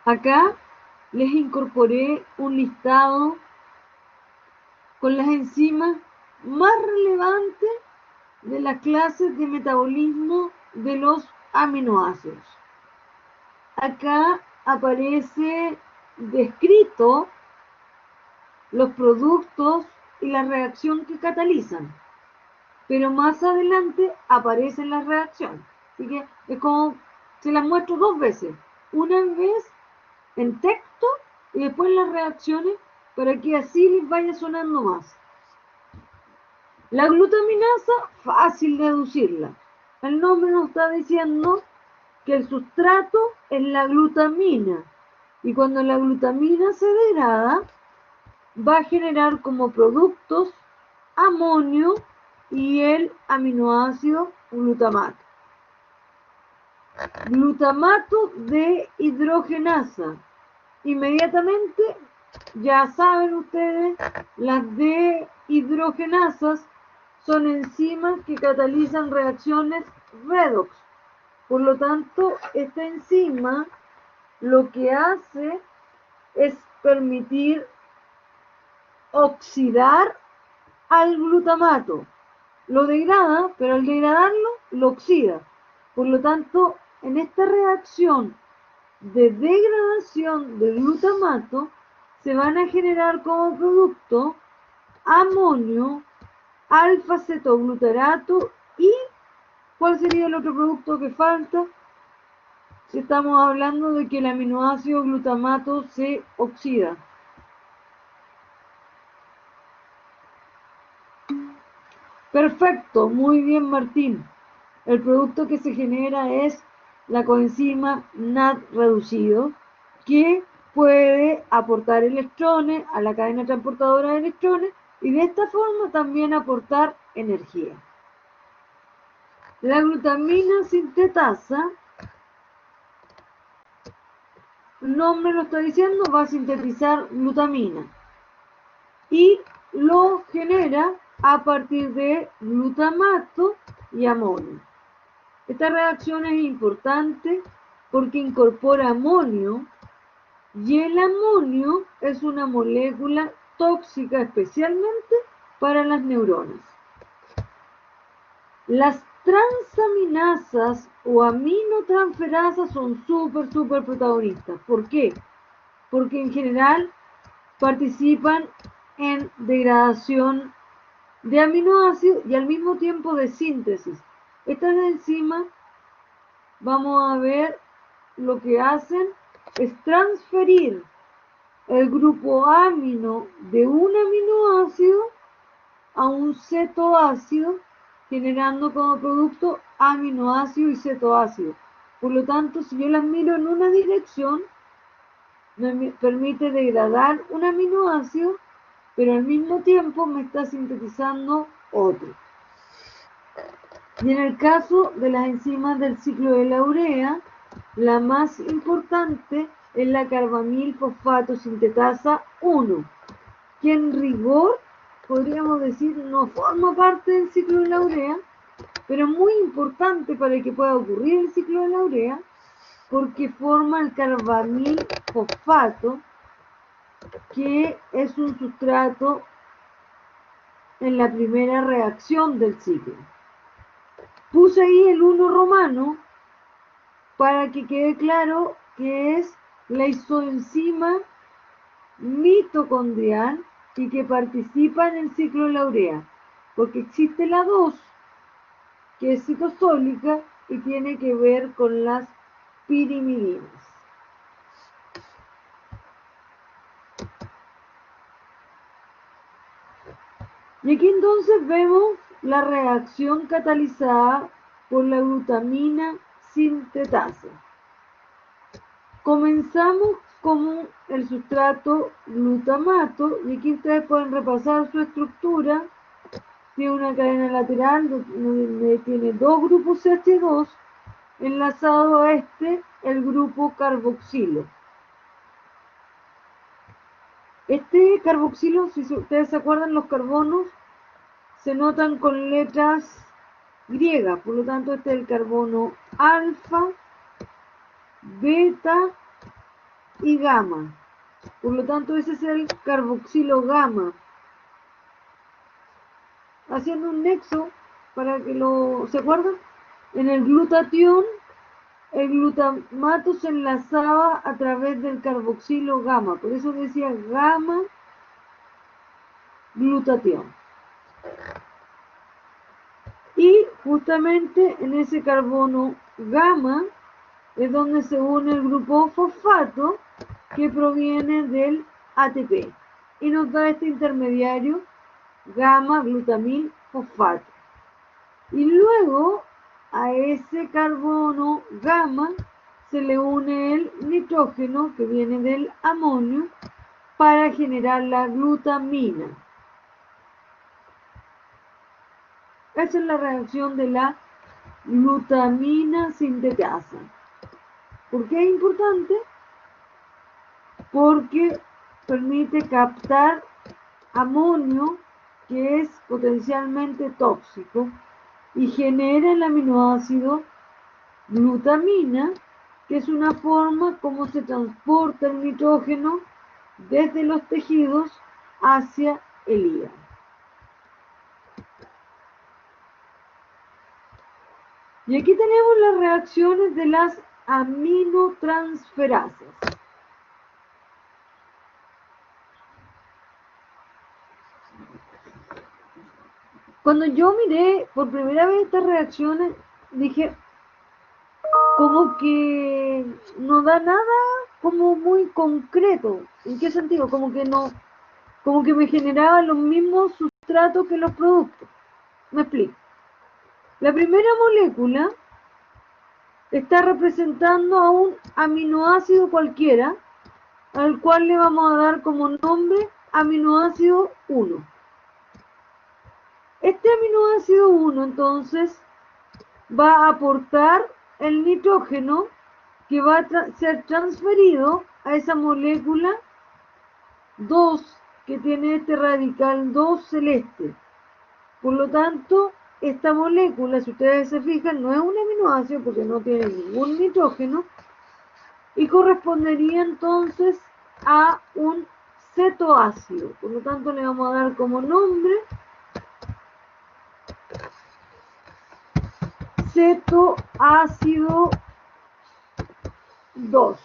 Acá les incorporé un listado con las enzimas más relevantes de las clases de metabolismo de los aminoácidos. Acá aparece descrito los productos y la reacción que catalizan, pero más adelante aparecen las reacciones. Así que es como se las muestro dos veces, una vez en texto y después las reacciones, para que así les vaya sonando más. La glutaminasa, fácil deducirla. El nombre nos está diciendo que el sustrato es la glutamina. Y cuando la glutamina se degrada, va a generar como productos amonio y el aminoácido glutamato. Glutamato de hidrogenasa. Inmediatamente, ya saben ustedes, las deshidrogenasas son enzimas que catalizan reacciones redox. Por lo tanto, esta enzima lo que hace es permitir oxidar al glutamato. lo degrada, pero al degradarlo lo oxida. Por lo tanto, en esta reacción de degradación de glutamato se van a generar como producto amonio, alfa-cetoglutarato y ¿cuál sería el otro producto que falta? Si estamos hablando de que el aminoácido glutamato se oxida. Perfecto, muy bien Martín. El producto que se genera es la coenzima NAD reducido, que puede aportar electrones a la cadena transportadora de electrones y de esta forma también aportar energía. La glutamina sintetasa, el nombre lo está diciendo, va a sintetizar glutamina y lo genera a partir de glutamato y amonio. Esta reacción es importante porque incorpora amonio y el amonio es una molécula tóxica especialmente para las neuronas. Las transaminasas o aminotransferasas son súper protagonistas. ¿Por qué? Porque en general participan en degradación de aminoácidos y al mismo tiempo de síntesis. Estas enzimas, vamos a ver, lo que hacen es transferir el grupo amino de un aminoácido a un cetoácido, generando como producto aminoácido y cetoácido. Por lo tanto, si yo las miro en una dirección, me permite degradar un aminoácido, pero al mismo tiempo me está sintetizando otro. Y en el caso de las enzimas del ciclo de la urea, la más importante es la carbamil fosfato sintetasa 1, que en rigor podríamos decir no forma parte del ciclo de la urea, pero es muy importante para que pueda ocurrir el ciclo de la urea, porque forma el carbamil fosfato, que es un sustrato en la primera reacción del ciclo. Puse ahí el 1 romano para que quede claro que es la isoenzima mitocondrial y que participa en el ciclo de la urea, porque existe la 2, que es citosólica y tiene que ver con las pirimidinas. Y aquí entonces vemos la reacción catalizada por la glutamina sintetasa. Comenzamos con el sustrato glutamato y aquí ustedes pueden repasar su estructura. Tiene una cadena lateral donde tiene dos grupos CH2 enlazado a el grupo carboxilo. Este carboxilo, si ustedes se acuerdan, los carbonos se notan con letras griegas, por lo tanto este es el carbono alfa, beta y gamma. Por lo tanto ese es el carboxilo gamma. Haciendo un nexo para que ¿se acuerdan? En el glutatión, el glutamato se enlazaba a través del carboxilo gamma, por eso decía gamma glutatión. Y justamente en ese carbono gamma es donde se une el grupo fosfato que proviene del ATP y nos da este intermediario gamma glutamil fosfato. Y luego a ese carbono gamma se le une el nitrógeno que viene del amonio para generar la glutamina. Esa es la reacción de la glutamina sintetasa. ¿Por qué es importante? Porque permite captar amonio, que es potencialmente tóxico, y genera el aminoácido glutamina, que es una forma como se transporta el nitrógeno desde los tejidos hacia el hígado. Y aquí tenemos las reacciones de las aminotransferasas. Cuando yo miré por primera vez estas reacciones, dije, como que no da nada como muy concreto. ¿En qué sentido? Como que me generaban los mismos sustratos que los productos. Me explico. La primera molécula está representando a un aminoácido cualquiera, al cual le vamos a dar como nombre aminoácido 1. Este aminoácido 1 entonces va a aportar el nitrógeno que va a ser transferido a esa molécula 2 que tiene este radical 2 celeste. Por lo tanto, esta molécula, si ustedes se fijan, no es un aminoácido porque no tiene ningún nitrógeno y correspondería entonces a un cetoácido. Por lo tanto, le vamos a dar como nombre cetoácido 2.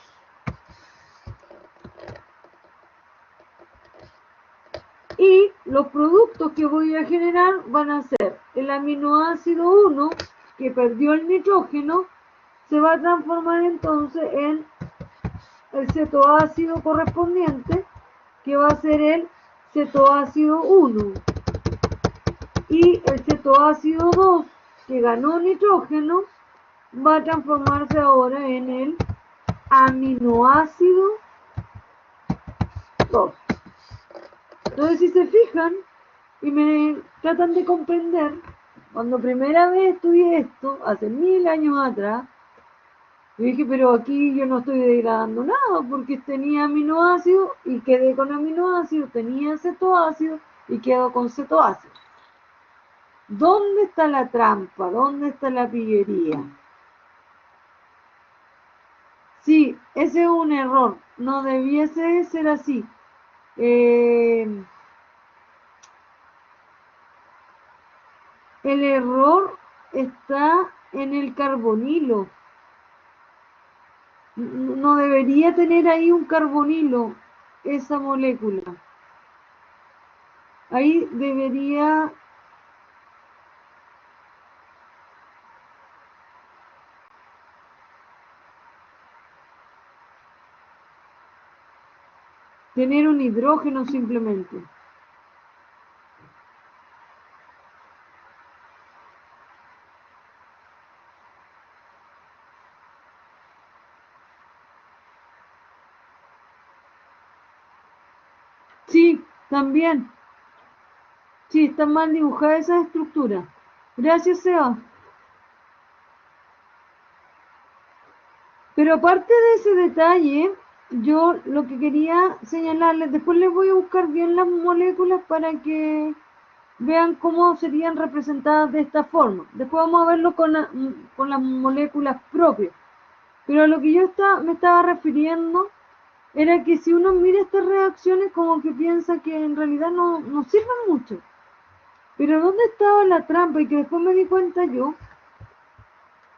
Y los productos que voy a generar van a ser el aminoácido 1, que perdió el nitrógeno, se va a transformar entonces en el cetoácido correspondiente, que va a ser el cetoácido 1. Y el cetoácido 2, que ganó nitrógeno, va a transformarse ahora en el aminoácido 2. Entonces, si se fijan y me tratan de comprender, cuando primera vez estudié esto, hace 1000 años atrás, yo dije, pero aquí yo no estoy degradando nada, porque tenía aminoácido y quedé con aminoácido, tenía cetoácido y quedo con cetoácido. ¿Dónde está la trampa? ¿Dónde está la pillería? Sí, ese es un error, no debiese ser así. El error está en el carbonilo. No debería tener ahí un carbonilo, esa molécula. Ahí debería tener un hidrógeno simplemente. Sí, también. Sí, está mal dibujada esa estructura. Gracias, Seba. Pero aparte de ese detalle, yo lo que quería señalarles, después les voy a buscar bien las moléculas para que vean cómo serían representadas de esta forma. Después vamos a verlo con las moléculas propias. Pero a lo que yo me estaba refiriendo era que si uno mira estas reacciones como que piensa que en realidad no sirven mucho. Pero ¿dónde estaba la trampa? Y que después me di cuenta yo,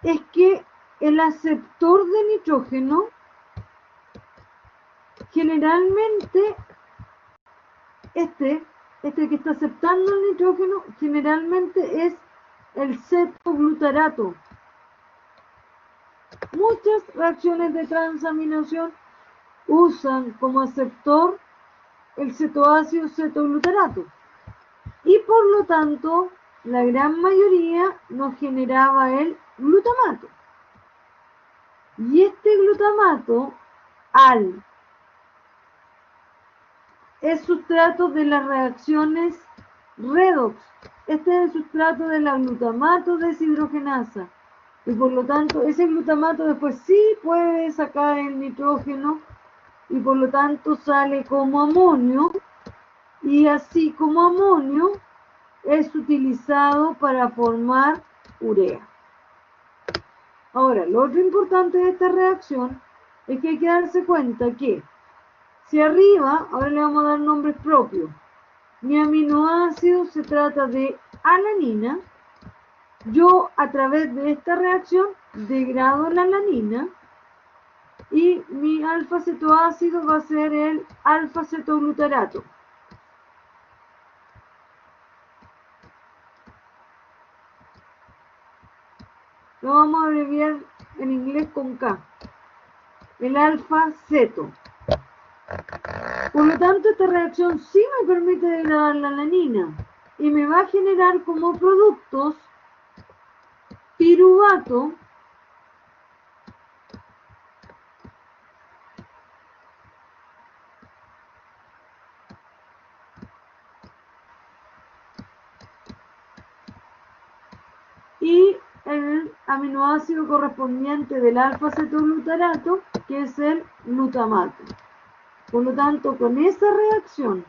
es que el aceptor de nitrógeno generalmente, este que está aceptando el nitrógeno, generalmente es el cetoglutarato. Muchas reacciones de transaminación usan como aceptor el cetoácido cetoglutarato. Y por lo tanto, la gran mayoría nos generaba el glutamato. Y este glutamato, es sustrato de las reacciones redox. Este es el sustrato de la glutamato deshidrogenasa. Y por lo tanto, ese glutamato después sí puede sacar el nitrógeno y por lo tanto sale como amonio. Y así como amonio es utilizado para formar urea. Ahora, lo otro importante de esta reacción es que hay que darse cuenta que si arriba, ahora le vamos a dar nombres propios, mi aminoácido se trata de alanina yo a través de esta reacción degrado la alanina y mi alfa-cetoácido va a ser el alfa-cetoglutarato. Lo vamos a abreviar en inglés con K, el alfa-ceto. Por lo tanto, esta reacción sí me permite degradar la alanina y me va a generar como productos piruvato y el aminoácido correspondiente del alfa-cetoglutarato, que es el glutamato. Por lo tanto, con esa reacción,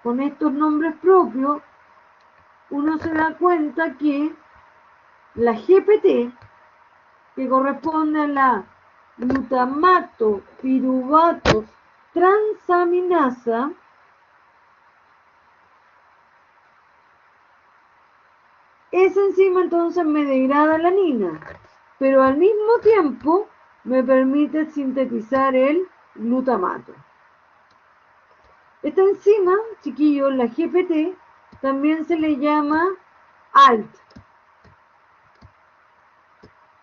con estos nombres propios, uno se da cuenta que la GPT, que corresponde a la glutamato piruvato transaminasa, esa enzima entonces me degrada la alanina, pero al mismo tiempo me permite sintetizar el glutamato. Esta enzima, chiquillos, la GPT, también se le llama ALT.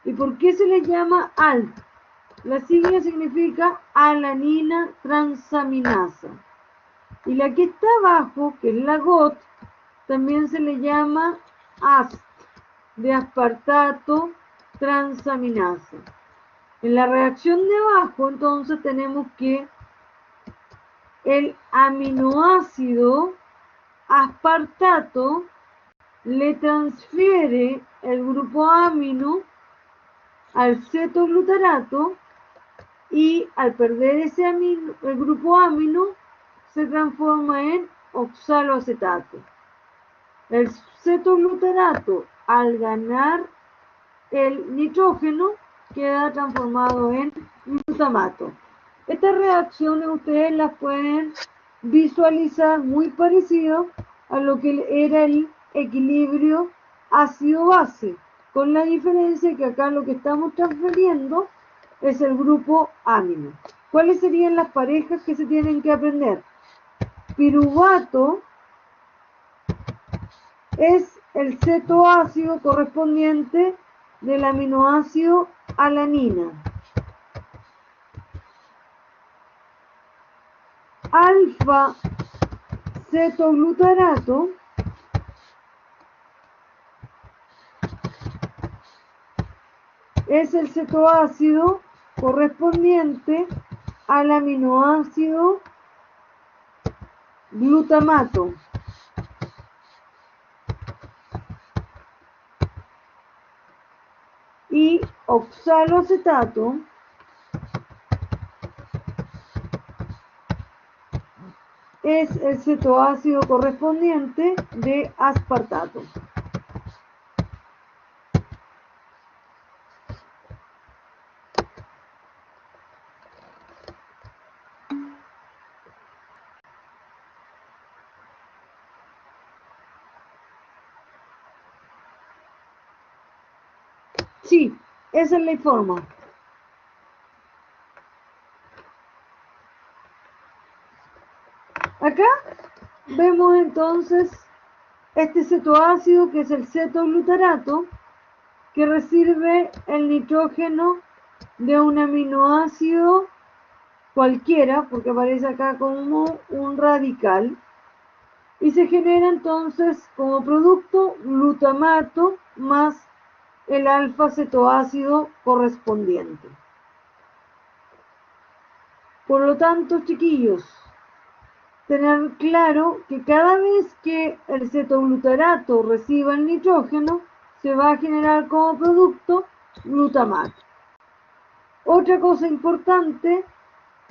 ¿Y por qué se le llama ALT? La sigla significa alanina transaminasa. Y la que está abajo, que es la GOT, también se le llama AST, de aspartato transaminasa. En la reacción de abajo, entonces, tenemos que el aminoácido aspartato le transfiere el grupo amino al cetoglutarato y al perder ese amino, el grupo amino se transforma en oxaloacetato. El cetoglutarato, al ganar el nitrógeno, queda transformado en glutamato. Estas reacciones ustedes las pueden visualizar muy parecido a lo que era el equilibrio ácido-base, con la diferencia que acá lo que estamos transfiriendo es el grupo amino. ¿Cuáles serían las parejas que se tienen que aprender? Piruvato es el cetoácido correspondiente del aminoácido alanina. Alfa-cetoglutarato es el cetoácido correspondiente al aminoácido glutamato. Y oxaloacetato es el cetoácido correspondiente de aspartato. Sí, esa es la forma. Acá vemos entonces este cetoácido, que es el cetoglutarato, que recibe el nitrógeno de un aminoácido cualquiera, porque aparece acá como un radical, y se genera entonces como producto glutamato más el alfa-cetoácido correspondiente. Por lo tanto, chiquillos, tener claro que cada vez que el cetoglutarato reciba el nitrógeno, se va a generar como producto glutamato. Otra cosa importante,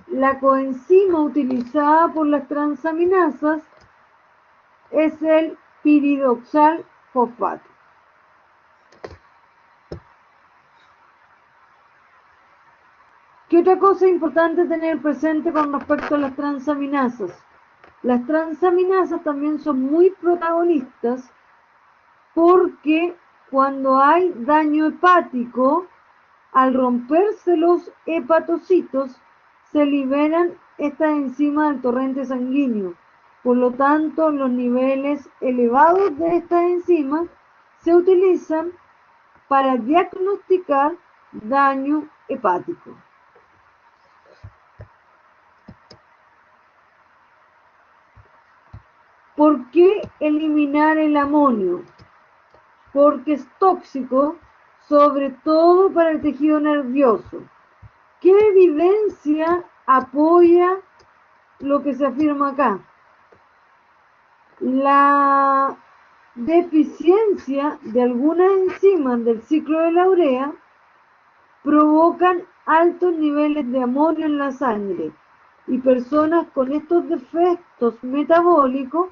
la coenzima utilizada por las transaminasas es el piridoxal fosfato. ¿Qué otra cosa importante tener presente con respecto a las transaminasas? Las transaminasas también son muy protagonistas porque cuando hay daño hepático, al romperse los hepatocitos, se liberan estas enzimas del torrente sanguíneo. Por lo tanto, los niveles elevados de estas enzimas se utilizan para diagnosticar daño hepático. ¿Por qué eliminar el amonio? Porque es tóxico, sobre todo para el tejido nervioso. ¿Qué evidencia apoya lo que se afirma acá? La deficiencia de algunas enzimas del ciclo de la urea provocan altos niveles de amonio en la sangre y personas con estos defectos metabólicos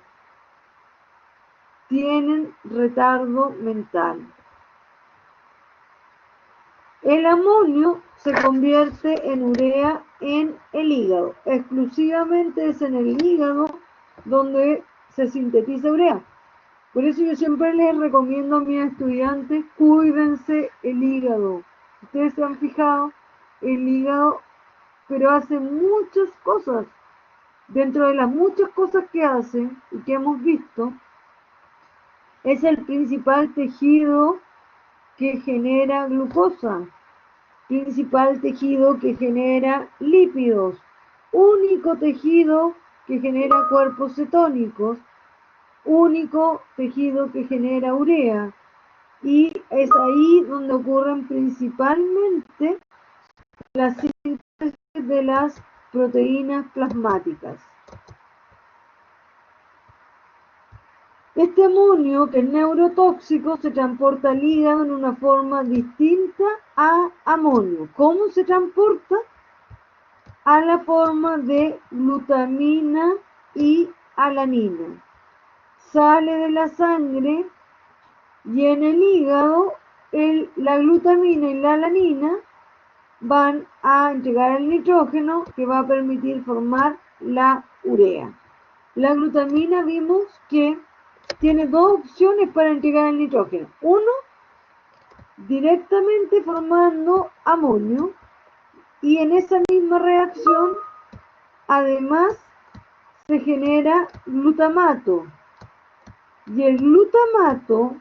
tienen retardo mental. El amonio se convierte en urea en el hígado. Exclusivamente es en el hígado donde se sintetiza urea. Por eso yo siempre les recomiendo a mis estudiantes, cuídense el hígado. Ustedes se han fijado, el hígado, pero hace muchas cosas. Dentro de las muchas cosas que hace y que hemos visto, es el principal tejido que genera glucosa, principal tejido que genera lípidos, único tejido que genera cuerpos cetónicos, único tejido que genera urea, y es ahí donde ocurren principalmente la síntesis de las proteínas plasmáticas. Este amonio, que es neurotóxico, se transporta al hígado en una forma distinta a amonio. ¿Cómo se transporta? A la forma de glutamina y alanina. Sale de la sangre y en el hígado la glutamina y la alanina van a entregar el nitrógeno que va a permitir formar la urea. La glutamina vimos que tiene dos opciones para entregar el nitrógeno. Uno, directamente formando amonio, y en esa misma reacción además se genera glutamato. Y el glutamato,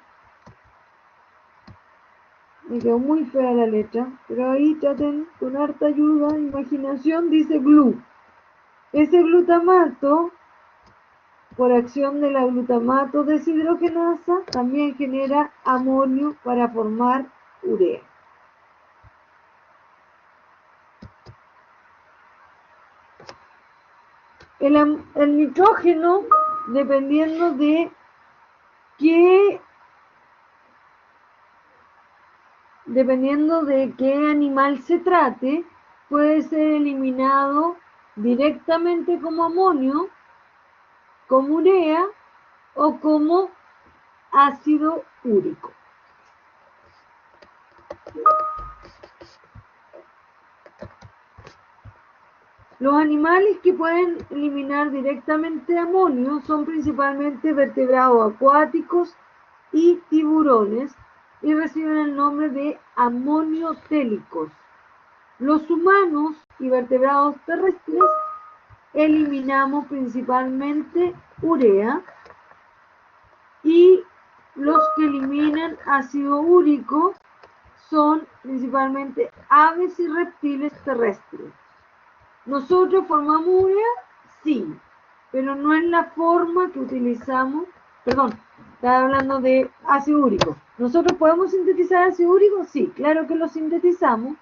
me quedó muy fea la letra, pero ahí traten con harta ayuda, imaginación, dice glu. Ese glutamato, por acción de la glutamato deshidrogenasa, también genera amonio para formar urea. El nitrógeno, dependiendo de qué animal se trate, puede ser eliminado directamente como amonio, como urea o como ácido úrico. Los animales que pueden eliminar directamente amonio son principalmente vertebrados acuáticos y tiburones y reciben el nombre de amoniotélicos. Los humanos y vertebrados terrestres eliminamos principalmente urea, y los que eliminan ácido úrico son principalmente aves y reptiles terrestres. ¿Nosotros formamos urea? Sí, pero no es la forma que utilizamos. Perdón, estaba hablando de ácido úrico. ¿Nosotros podemos sintetizar ácido úrico? Sí, claro que lo sintetizamos,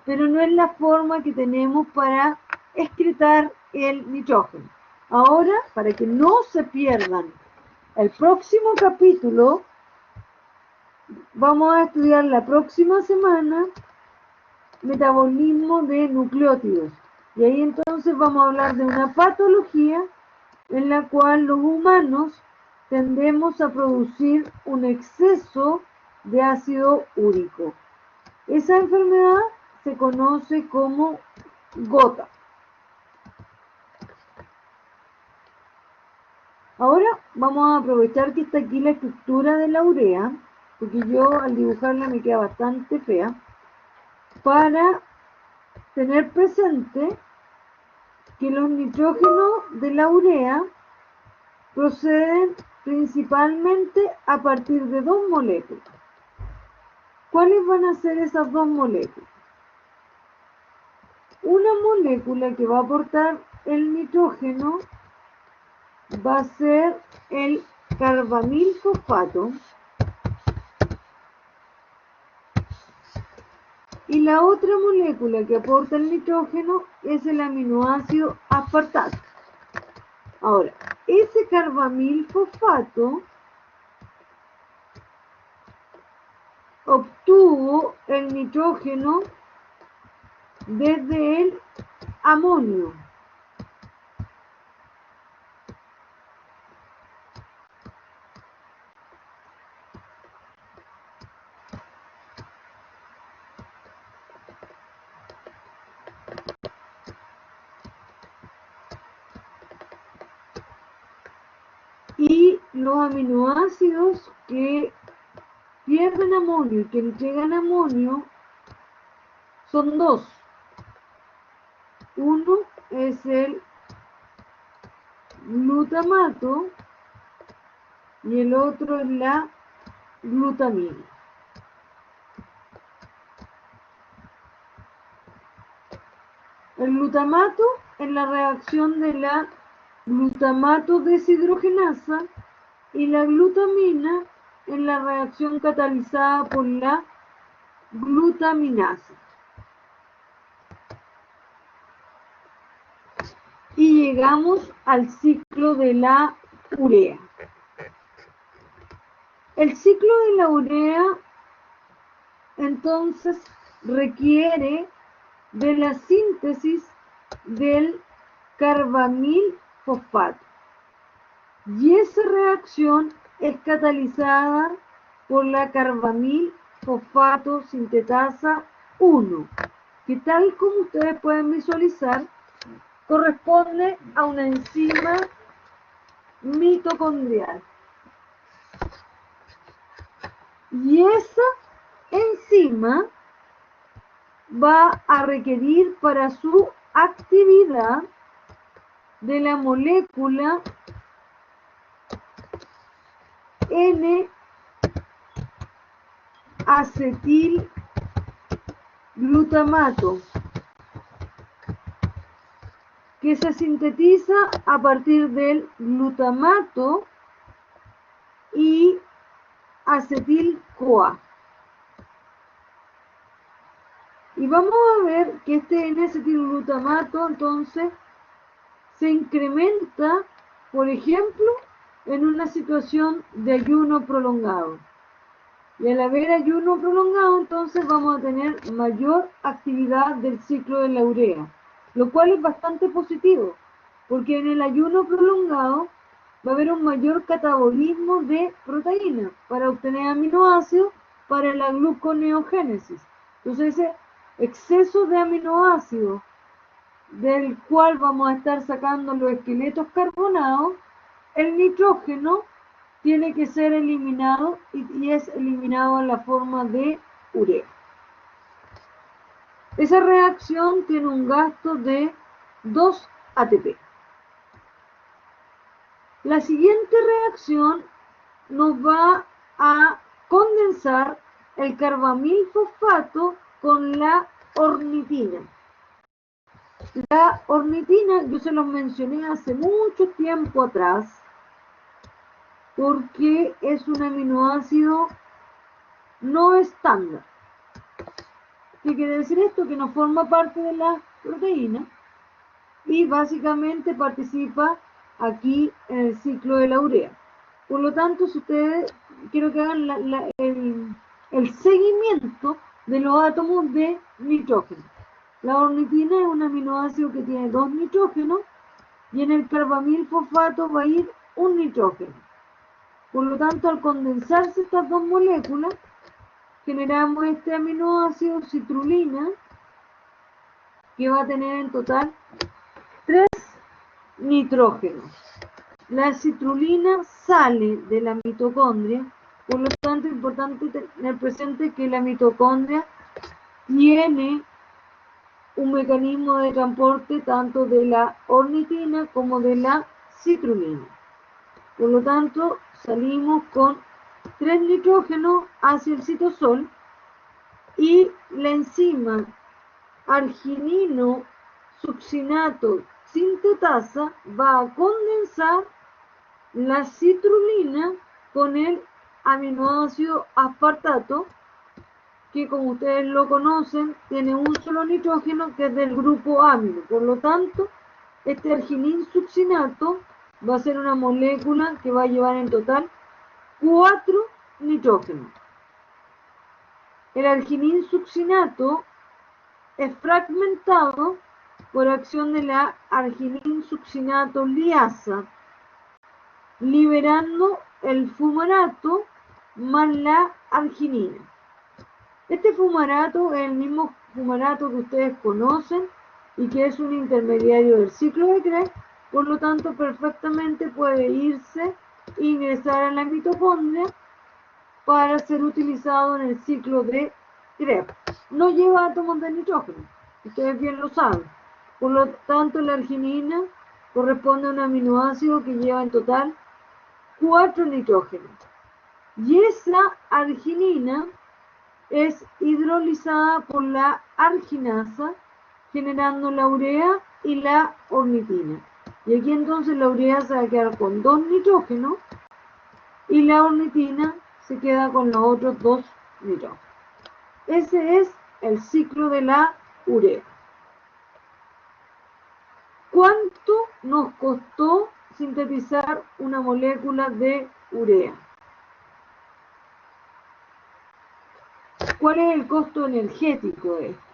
pero no es la forma que tenemos para excretar el nitrógeno. Ahora, para que no se pierdan el próximo capítulo, vamos a estudiar la próxima semana metabolismo de nucleótidos. Y ahí entonces vamos a hablar de una patología en la cual los humanos tendemos a producir un exceso de ácido úrico. Esa enfermedad se conoce como gota. Ahora vamos a aprovechar que está aquí la estructura de la urea, porque yo al dibujarla me queda bastante fea, para tener presente que los nitrógenos de la urea proceden principalmente a partir de dos moléculas. ¿Cuáles van a ser esas dos moléculas? Una molécula que va a aportar el nitrógeno va a ser el carbamil fosfato y la otra molécula que aporta el nitrógeno es el aminoácido aspartato. Ahora, ese carbamil fosfato obtuvo el nitrógeno desde el amonio. Y los aminoácidos que pierden amonio y que entregan amonio son dos. Uno es el glutamato y el otro es la glutamina. El glutamato es la reacción de la glutamato deshidrogenasa y la glutamina es la reacción catalizada por la glutaminasa. Y llegamos al ciclo de la urea. El ciclo de la urea entonces requiere de la síntesis del carbamil fosfato. Y esa reacción es catalizada por la carbamil fosfato sintetasa 1, que tal como ustedes pueden visualizar, corresponde a una enzima mitocondrial. Y esa enzima va a requerir para su actividad de la molécula N-acetilglutamato, que se sintetiza a partir del glutamato y acetil-CoA. Y vamos a ver que este N-acetilglutamato entonces se incrementa, por ejemplo, en una situación de ayuno prolongado. Y al haber ayuno prolongado, entonces vamos a tener mayor actividad del ciclo de la urea, lo cual es bastante positivo, porque en el ayuno prolongado va a haber un mayor catabolismo de proteínas para obtener aminoácidos para la gluconeogénesis. Entonces ese exceso de aminoácidos del cual vamos a estar sacando los esqueletos carbonados, el nitrógeno tiene que ser eliminado y es eliminado en la forma de urea. Esa reacción tiene un gasto de 2 ATP. La siguiente reacción nos va a condensar el carbamil fosfato con la ornitina. La ornitina yo se los mencioné hace mucho tiempo atrás porque es un aminoácido no estándar. ¿Qué quiere decir esto? Que no forma parte de la proteína y básicamente participa aquí en el ciclo de la urea. Por lo tanto, si ustedes quiero que hagan el seguimiento de los átomos de nitrógeno. La ornitina es un aminoácido que tiene 2 nitrógenos y en el carbamil fosfato va a ir un nitrógeno. Por lo tanto, al condensarse estas dos moléculas, generamos este aminoácido citrulina, que va a tener en total 3 nitrógenos. la citrulina sale de la mitocondria, por lo tanto es importante tener presente que la mitocondria tiene un mecanismo de transporte tanto de la ornitina como de la citrulina. Por lo tanto, salimos con 3 nitrógenos hacia el citosol y la enzima arginino succinato sintetasa va a condensar la citrulina con el aminoácido aspartato, que como ustedes lo conocen, tiene un solo nitrógeno que es del grupo amino. Por lo tanto, este arginín succinato va a ser una molécula que va a llevar en total 4 nitrógenos. El arginín succinato es fragmentado por acción de la arginín succinato liasa, liberando el fumarato más la arginina. Este fumarato es el mismo fumarato que ustedes conocen y que es un intermediario del ciclo de Krebs, por lo tanto perfectamente puede irse e ingresar a la mitocondria para ser utilizado en el ciclo de Krebs. No lleva átomos de nitrógeno, ustedes bien lo saben. Por lo tanto, la arginina corresponde a un aminoácido que lleva en total 4 nitrógenos. Y esa arginina es hidrolizada por la arginasa, generando la urea y la ornitina. Y aquí entonces la urea se va a quedar con 2 nitrógenos y la ornitina se queda con los otros 2 nitrógenos. Ese es el ciclo de la urea. ¿Cuánto nos costó sintetizar una molécula de urea? ¿Cuál es el costo energético de esto?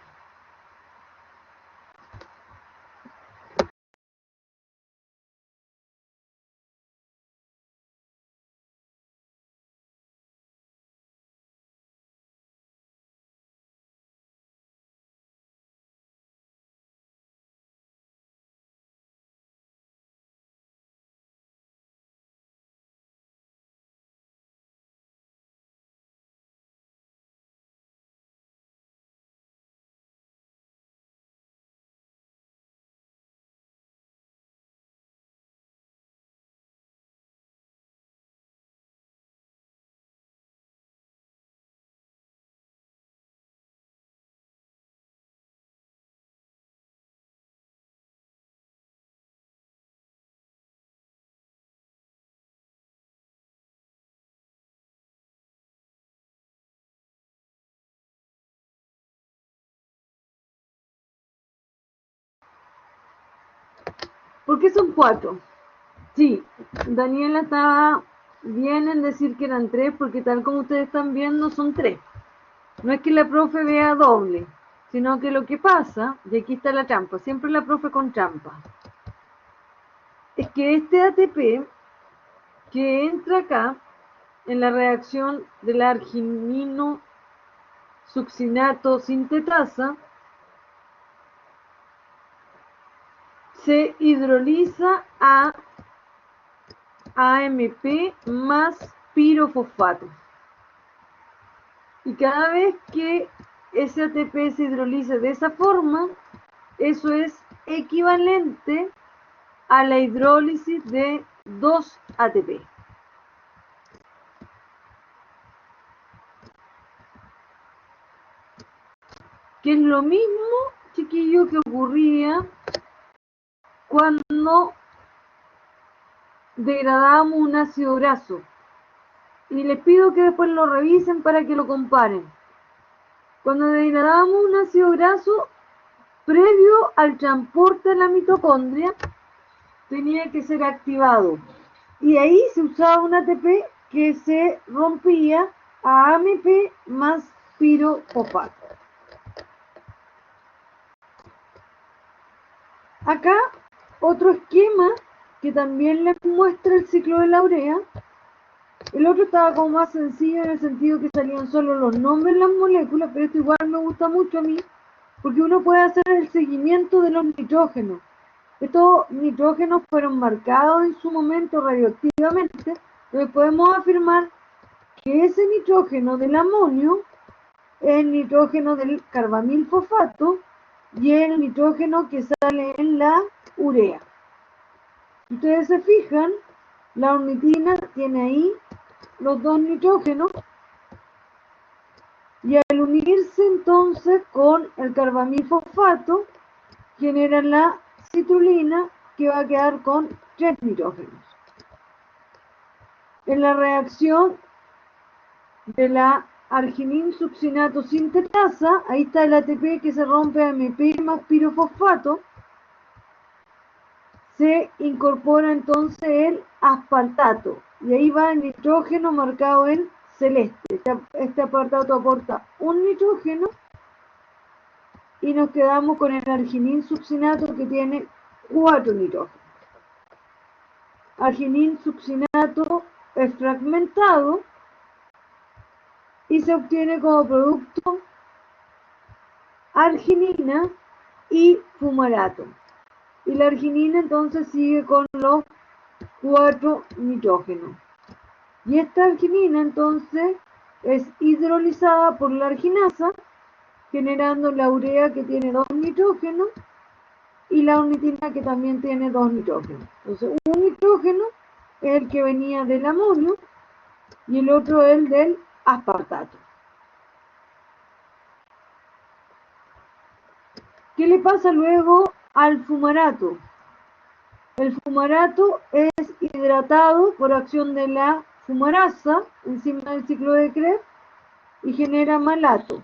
¿Por qué son 4? Sí, Daniela estaba bien en decir que eran 3, porque tal como ustedes están viendo, son 3. No es que la profe vea doble, sino que lo que pasa, y aquí está la trampa, siempre la profe con trampa, es que este ATP que entra acá en la reacción del arginino succinato sintetasa se hidroliza a AMP más pirofosfato. Y cada vez que ese ATP se hidroliza de esa forma, eso es equivalente a la hidrólisis de 2 ATP. Que es lo mismo, chiquillo, que ocurría cuando degradamos un ácido graso. Y les pido que después lo revisen para que lo comparen. Cuando degradamos un ácido graso, previo al transporte a la mitocondria, tenía que ser activado. Y ahí se usaba un ATP que se rompía a AMP más pirofosfato. Acá otro esquema que también les muestra el ciclo de la urea. El otro estaba como más sencillo en el sentido que salían solo los nombres de las moléculas, pero esto igual me gusta mucho a mí, porque uno puede hacer el seguimiento de los nitrógenos. Estos nitrógenos fueron marcados en su momento radioactivamente, entonces podemos afirmar que ese nitrógeno del amonio es el nitrógeno del carbamilfosfato y es el nitrógeno que sale en la urea. Si ustedes se fijan, la ornitina tiene ahí los dos nitrógenos y al unirse entonces con el carbamilfosfato generan la citrulina, que va a quedar con 3 nitrógenos. En la reacción de la argininsuccinato sintetasa, ahí está el ATP que se rompe a MP más pirofosfato, se incorpora entonces el aspartato y ahí va el nitrógeno marcado en celeste. Este aspartato aporta un nitrógeno y nos quedamos con el argininsuccinato que tiene 4 nitrógenos. Argininsuccinato es fragmentado y se obtiene como producto arginina y fumarato. Y la arginina entonces sigue con los 4 nitrógenos. Y esta arginina entonces es hidrolizada por la arginasa, generando la urea que tiene 2 nitrógenos y la ornitina que también tiene 2 nitrógenos. Entonces un nitrógeno es el que venía del amonio y el otro es el del aspartato. ¿Qué le pasa luego al fumarato? El fumarato es hidratado por acción de la fumarasa encima del ciclo de Krebs y genera malato.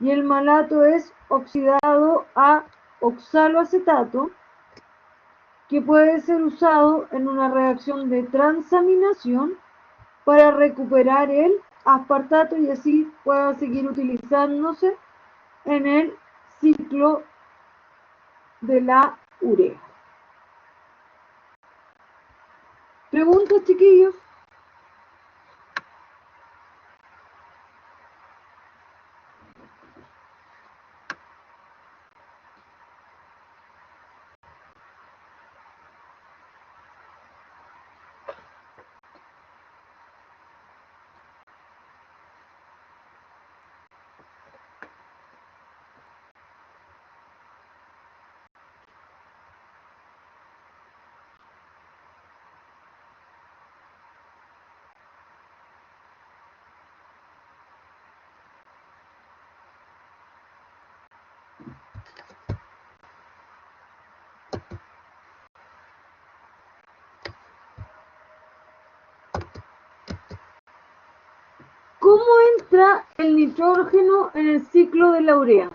Y el malato es oxidado a oxaloacetato, que puede ser usado en una reacción de transaminación para recuperar el aspartato y así pueda seguir utilizándose en el ciclo de la urea. ¿Preguntas, chiquillos? ¿Cómo entra el nitrógeno en el ciclo de la urea?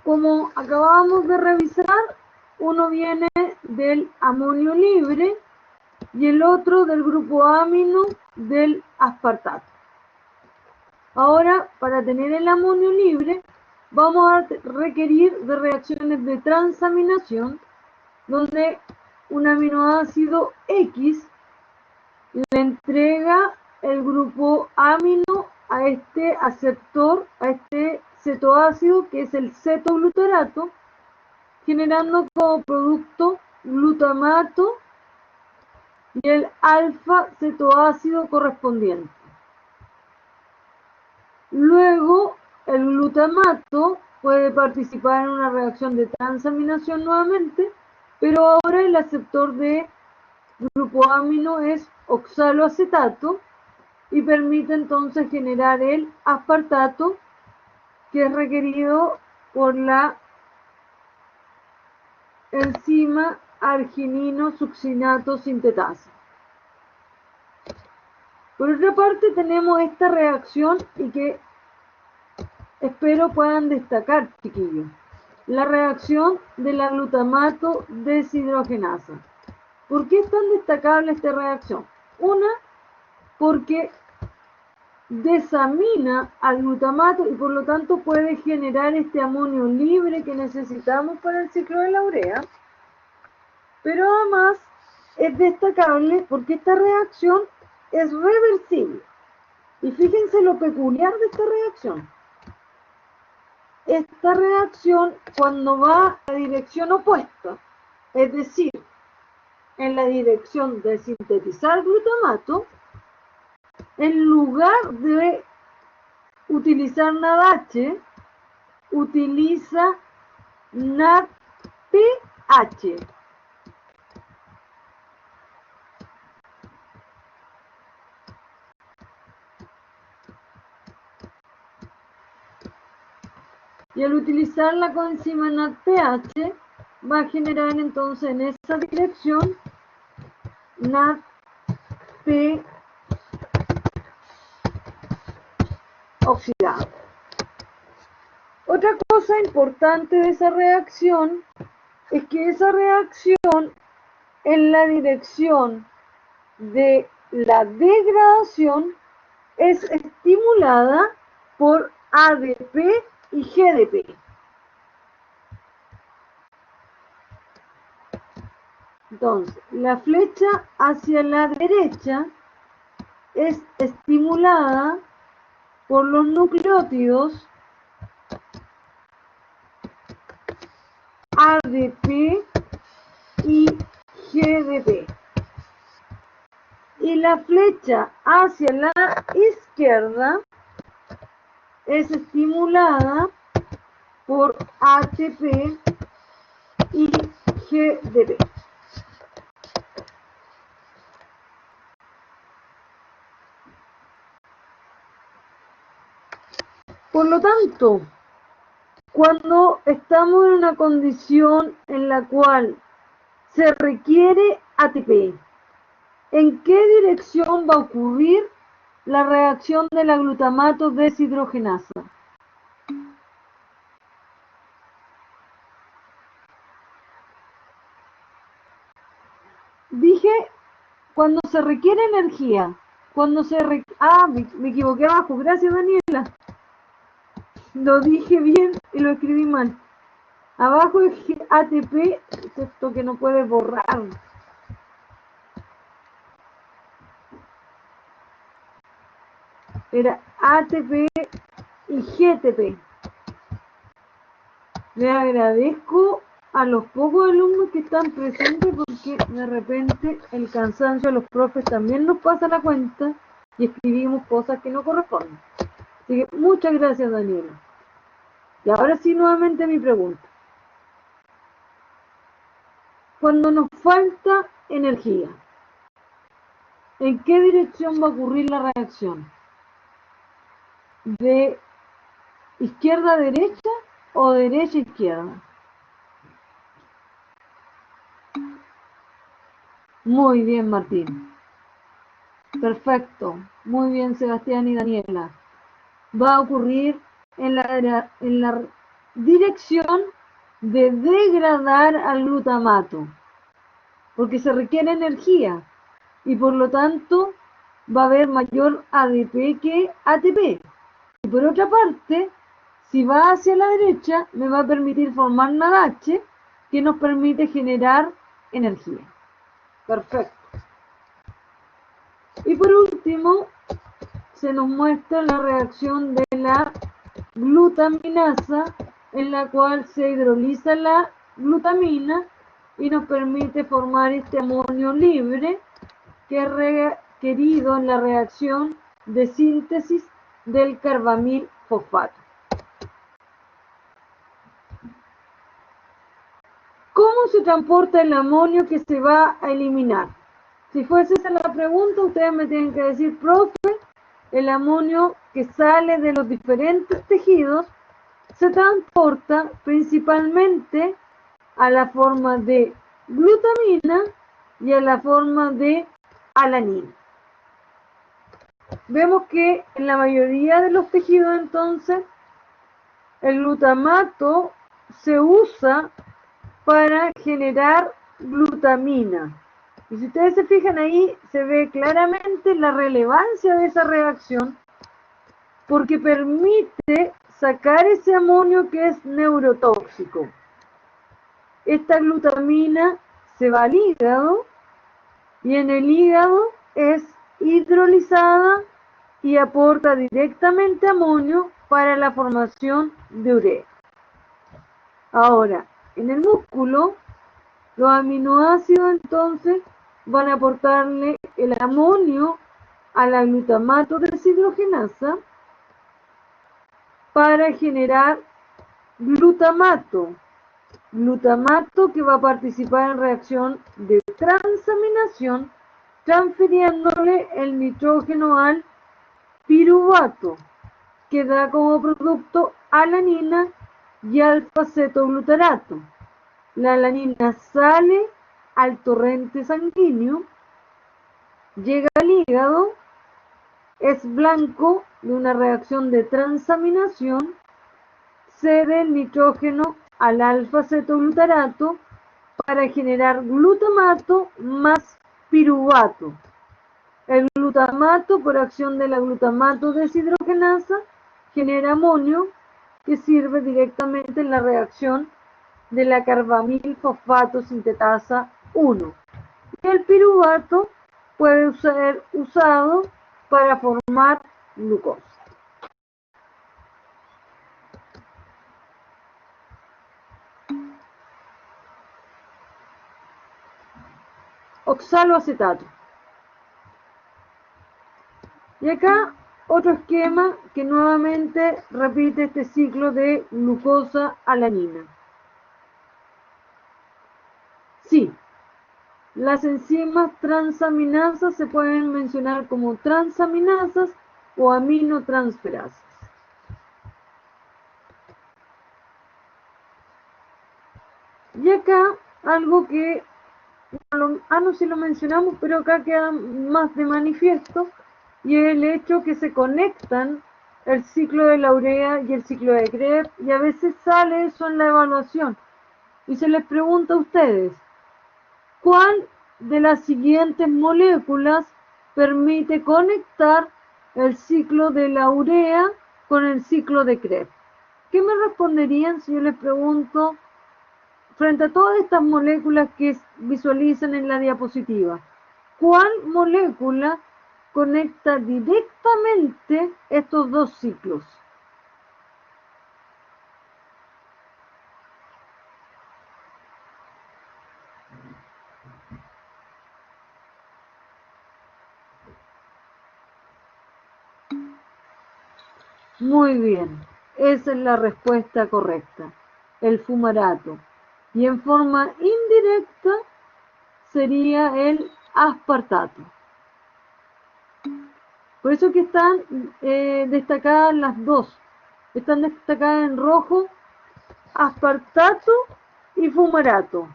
Como acabamos de revisar, uno viene del amonio libre y el otro del grupo amino del aspartato. Ahora, para tener el amonio libre, vamos a requerir de reacciones de transaminación, donde un aminoácido X le entrega el grupo amino a este aceptor, a este cetoácido, que es el cetoglutarato, generando como producto glutamato y el alfa cetoácido correspondiente. Luego, el glutamato puede participar en una reacción de transaminación nuevamente, pero ahora el aceptor de grupo amino es oxaloacetato y permite entonces generar el aspartato, que es requerido por la enzima arginino-succinato sintetasa. Por otra parte, tenemos esta reacción y que espero puedan destacar, chiquillos. La reacción de la glutamato deshidrogenasa. ¿Por qué es tan destacable esta reacción? Una, porque desamina al glutamato y por lo tanto puede generar este amonio libre que necesitamos para el ciclo de la urea. Pero además es destacable porque esta reacción es reversible. Y fíjense lo peculiar de esta reacción. esta reacción cuando va a la dirección opuesta, es decir, en la dirección de sintetizar glutamato, en lugar de utilizar NADH, utiliza NADPH. Y al utilizar la coenzima NADPH, va a generar entonces en esa dirección NADP oxidado. Otra cosa importante de esa reacción es que esa reacción en la dirección de la degradación es estimulada por ADP y GDP. Entonces, la flecha hacia la derecha es estimulada por los nucleótidos ADP y GDP. Y la flecha hacia la izquierda es estimulada por ATP y GDP. Por lo tanto, cuando estamos en una condición en la cual se requiere ATP, ¿en qué dirección va a ocurrir la reacción de la glutamato deshidrogenasa? Dije cuando se requiere energía, cuando se me equivoqué abajo, gracias Daniela. Lo dije bien y lo escribí mal. Abajo es ATP, esto que no puedes borrar. Era ATP y GTP. Le agradezco a los pocos alumnos que están presentes porque de repente el cansancio a los profes también nos pasa la cuenta y escribimos cosas que no corresponden. Así que muchas gracias, Daniela. Y ahora sí, nuevamente mi pregunta. Cuando nos falta energía, ¿en qué dirección va a ocurrir la reacción? ¿De izquierda a derecha o derecha a izquierda? Muy bien, Martín. Perfecto. Muy bien, Sebastián y Daniela. Va a ocurrir en la dirección de degradar al glutamato, porque se requiere energía y por lo tanto va a haber mayor ADP que ATP. Y por otra parte, si va hacia la derecha, me va a permitir formar NADH, que nos permite generar energía. Perfecto. Y por último, se nos muestra la reacción de la glutaminasa, en la cual se hidroliza la glutamina y nos permite formar este amonio libre que es requerido en la reacción de síntesis del carbamil fosfato. ¿Cómo se transporta el amonio que se va a eliminar? Si fuese esa la pregunta, ustedes me tienen que decir, profe, el amonio que sale de los diferentes tejidos se transporta principalmente a la forma de glutamina y a la forma de alanina. Vemos que en la mayoría de los tejidos entonces el glutamato se usa para generar glutamina. Y si ustedes se fijan ahí, se ve claramente la relevancia de esa reacción porque permite sacar ese amonio que es neurotóxico. Esta glutamina se va al hígado y en el hígado es hidrolizada y aporta directamente amonio para la formación de urea. Ahora, en el músculo, los aminoácidos entonces van a aportarle el amonio a la glutamato deshidrogenasa para generar glutamato. Glutamato que va a participar en reacción de transaminación, transfiriéndole el nitrógeno al piruvato, que da como producto alanina y alfa-cetoglutarato. La alanina sale al torrente sanguíneo, llega al hígado, es blanco de una reacción de transaminación, cede el nitrógeno al alfa-cetoglutarato para generar glutamato más piruvato. El glutamato, por acción de la glutamato deshidrogenasa, genera amonio que sirve directamente en la reacción de la carbamil fosfato sintetasa 1. Y el piruvato puede ser usado para formar glucosa. Oxaloacetato. Y acá otro esquema que nuevamente repite este ciclo de glucosa-alanina. Sí, las enzimas transaminasas se pueden mencionar como transaminasas o aminotransferasas. Y acá algo que, no sé si lo mencionamos, pero acá queda más de manifiesto, y es el hecho que se conectan el ciclo de la urea y el ciclo de Krebs, y a veces sale eso en la evaluación. Y se les pregunta a ustedes, ¿cuál de las siguientes moléculas permite conectar el ciclo de la urea con el ciclo de Krebs? ¿Qué me responderían si yo les pregunto, frente a todas estas moléculas que visualizan en la diapositiva, cuál molécula conecta directamente estos dos ciclos? Muy bien, esa es la respuesta correcta, el fumarato. Y en forma indirecta sería el aspartato. Por eso que están destacadas las dos. Están destacadas en rojo aspartato y fumarato.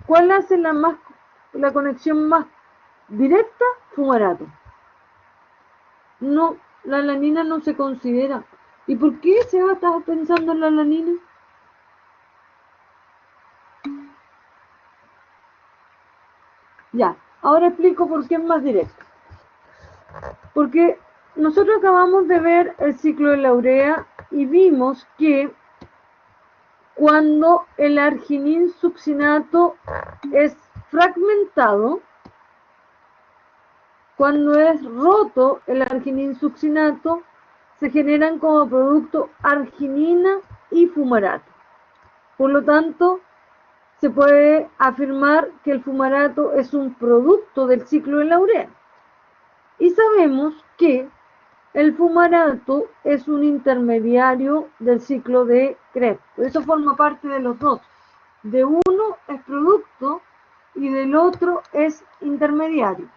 ¿Cuál hace la conexión más directa? Fumarato. No, la alanina no se considera. ¿Y por qué se va a estar pensando en la alanina? Ya, ahora explico por qué es más directo. Porque nosotros acabamos de ver el ciclo de la urea y vimos que cuando el arginin succinato es fragmentado, cuando es roto el arginin succinato, se generan como producto arginina y fumarato. Por lo tanto, se puede afirmar que el fumarato es un producto del ciclo de la urea. Y sabemos que el fumarato es un intermediario del ciclo de Krebs. Por eso forma parte de los dos. De uno es producto y del otro es intermediario.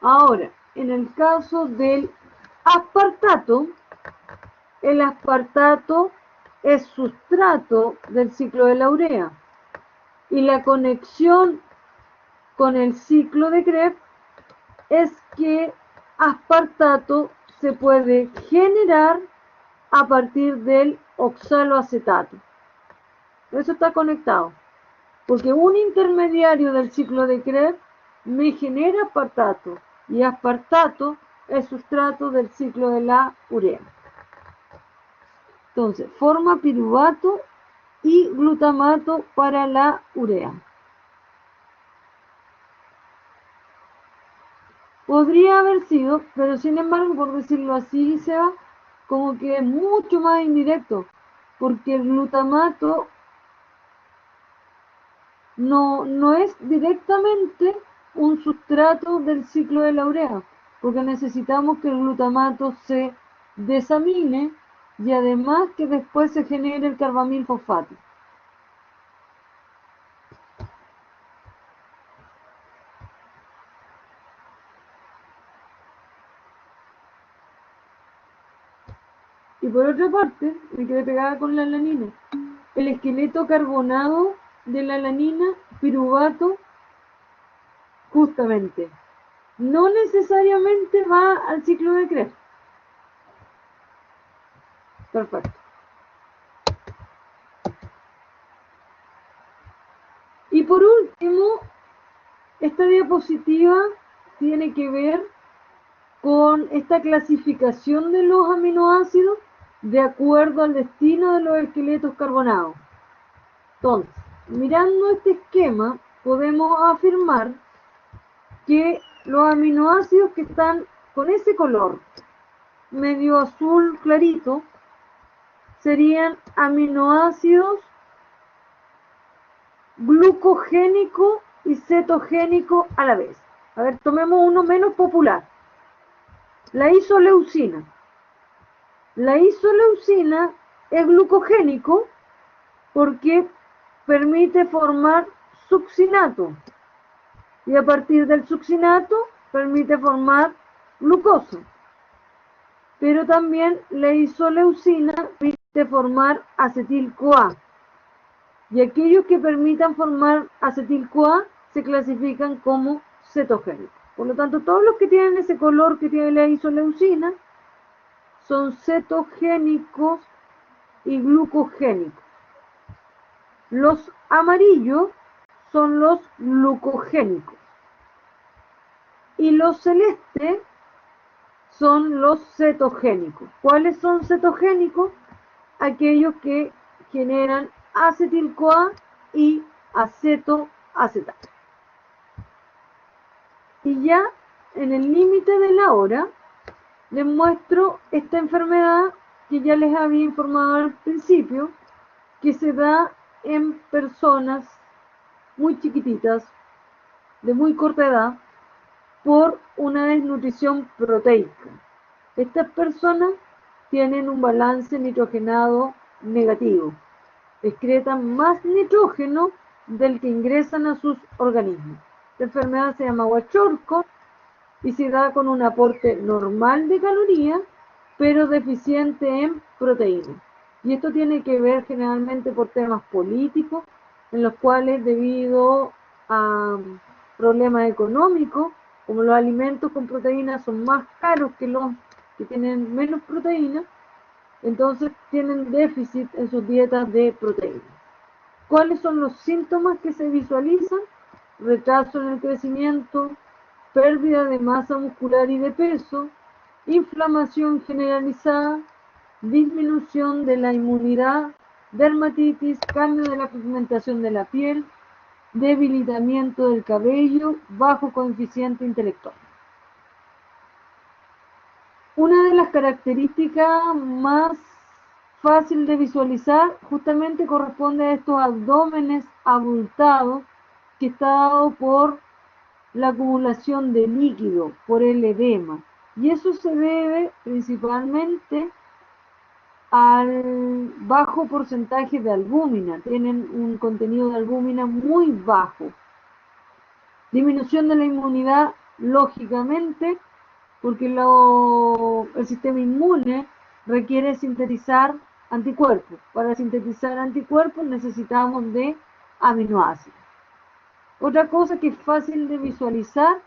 Ahora, en el caso del aspartato, el aspartato es sustrato del ciclo de la urea. Y la conexión con el ciclo de Krebs es que aspartato se puede generar a partir del oxaloacetato. Eso está conectado, porque un intermediario del ciclo de Krebs me genera aspartato, y aspartato es sustrato del ciclo de la urea. Entonces, forma piruvato y glutamato para la urea. Podría haber sido, pero sin embargo, por decirlo así, se va como que es mucho más indirecto, porque el glutamato no es directamente un sustrato del ciclo de la urea, porque necesitamos que el glutamato se desamine y además que después se genere el carbamil fosfato. Y por otra parte, me quedé pegada con la alanina. El esqueleto carbonado de la alanina, piruvato, justamente, no necesariamente va al ciclo de Krebs. Perfecto. Y por último, esta diapositiva tiene que ver con esta clasificación de los aminoácidos de acuerdo al destino de los esqueletos carbonados. Entonces, mirando este esquema, podemos afirmar que los aminoácidos que están con ese color medio azul clarito serían aminoácidos glucogénico y cetogénico a la vez. A ver, tomemos uno menos popular. La isoleucina. La isoleucina es glucogénico porque permite formar succinato. Y a partir del succinato permite formar glucosa. Pero también la isoleucina permite formar acetil-CoA. Y aquellos que permitan formar acetil-CoA se clasifican como cetogénicos. Por lo tanto, todos los que tienen ese color que tiene la isoleucina son cetogénicos y glucogénicos. Los amarillos son los glucogénicos. Y los celestes son los cetogénicos. ¿Cuáles son cetogénicos? Aquellos que generan acetil-CoA y acetoacetato. Y ya en el límite de la hora les muestro esta enfermedad que ya les había informado al principio, que se da en personas muy chiquititas, de muy corta edad, por una desnutrición proteica. Estas personas tienen un balance nitrogenado negativo, excretan más nitrógeno del que ingresan a sus organismos. Esta enfermedad se llama Kwashiorkor y se da con un aporte normal de calorías, pero deficiente en proteínas. Y esto tiene que ver generalmente por temas políticos, en los cuales debido a problemas económicos, como los alimentos con proteínas son más caros que los que tienen menos proteínas, entonces tienen déficit en sus dietas de proteínas. ¿Cuáles son los síntomas que se visualizan? Retraso en el crecimiento, pérdida de masa muscular y de peso, inflamación generalizada, disminución de la inmunidad, dermatitis, cambio de la pigmentación de la piel, debilitamiento del cabello, bajo coeficiente intelectual. Una de las características más fácil de visualizar justamente corresponde a estos abdómenes abultados que está dado por la acumulación de líquido, por el edema. Y eso se debe principalmente al bajo porcentaje de albúmina. Tienen un contenido de albúmina muy bajo. Disminución de la inmunidad, lógicamente, porque el sistema inmune requiere sintetizar anticuerpos. Para sintetizar anticuerpos necesitamos de aminoácidos. Otra cosa que es fácil de visualizar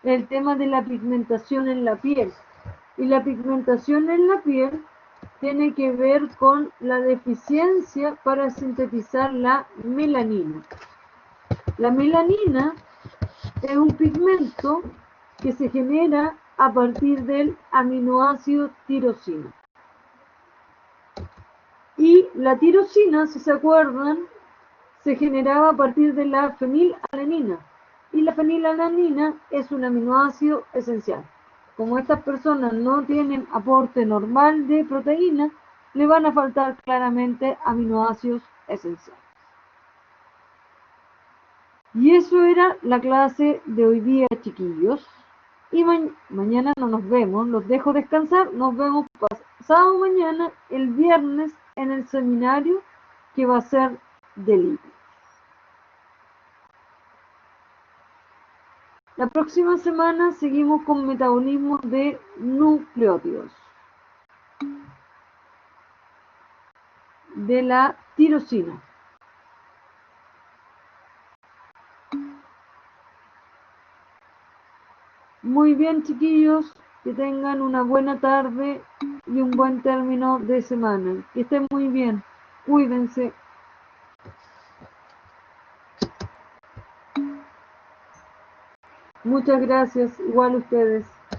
es el tema de la pigmentación en la piel. Y la pigmentación en la piel tiene que ver con la deficiencia para sintetizar la melanina. La melanina es un pigmento que se genera a partir del aminoácido tirosina. Y la tirosina, si se acuerdan, se generaba a partir de la fenilalanina. Y la fenilalanina es un aminoácido esencial. Como estas personas no tienen aporte normal de proteína, le van a faltar claramente aminoácidos esenciales. Y eso era la clase de hoy día, chiquillos. Y mañana no nos vemos, los dejo descansar. Nos vemos pasado mañana, el viernes, en el seminario que va a ser de lípidos. La próxima semana seguimos con metabolismo de nucleótidos, de la tirosina. Muy bien, chiquillos, que tengan una buena tarde y un buen término de semana. Que estén muy bien. Cuídense. Muchas gracias. Igual ustedes.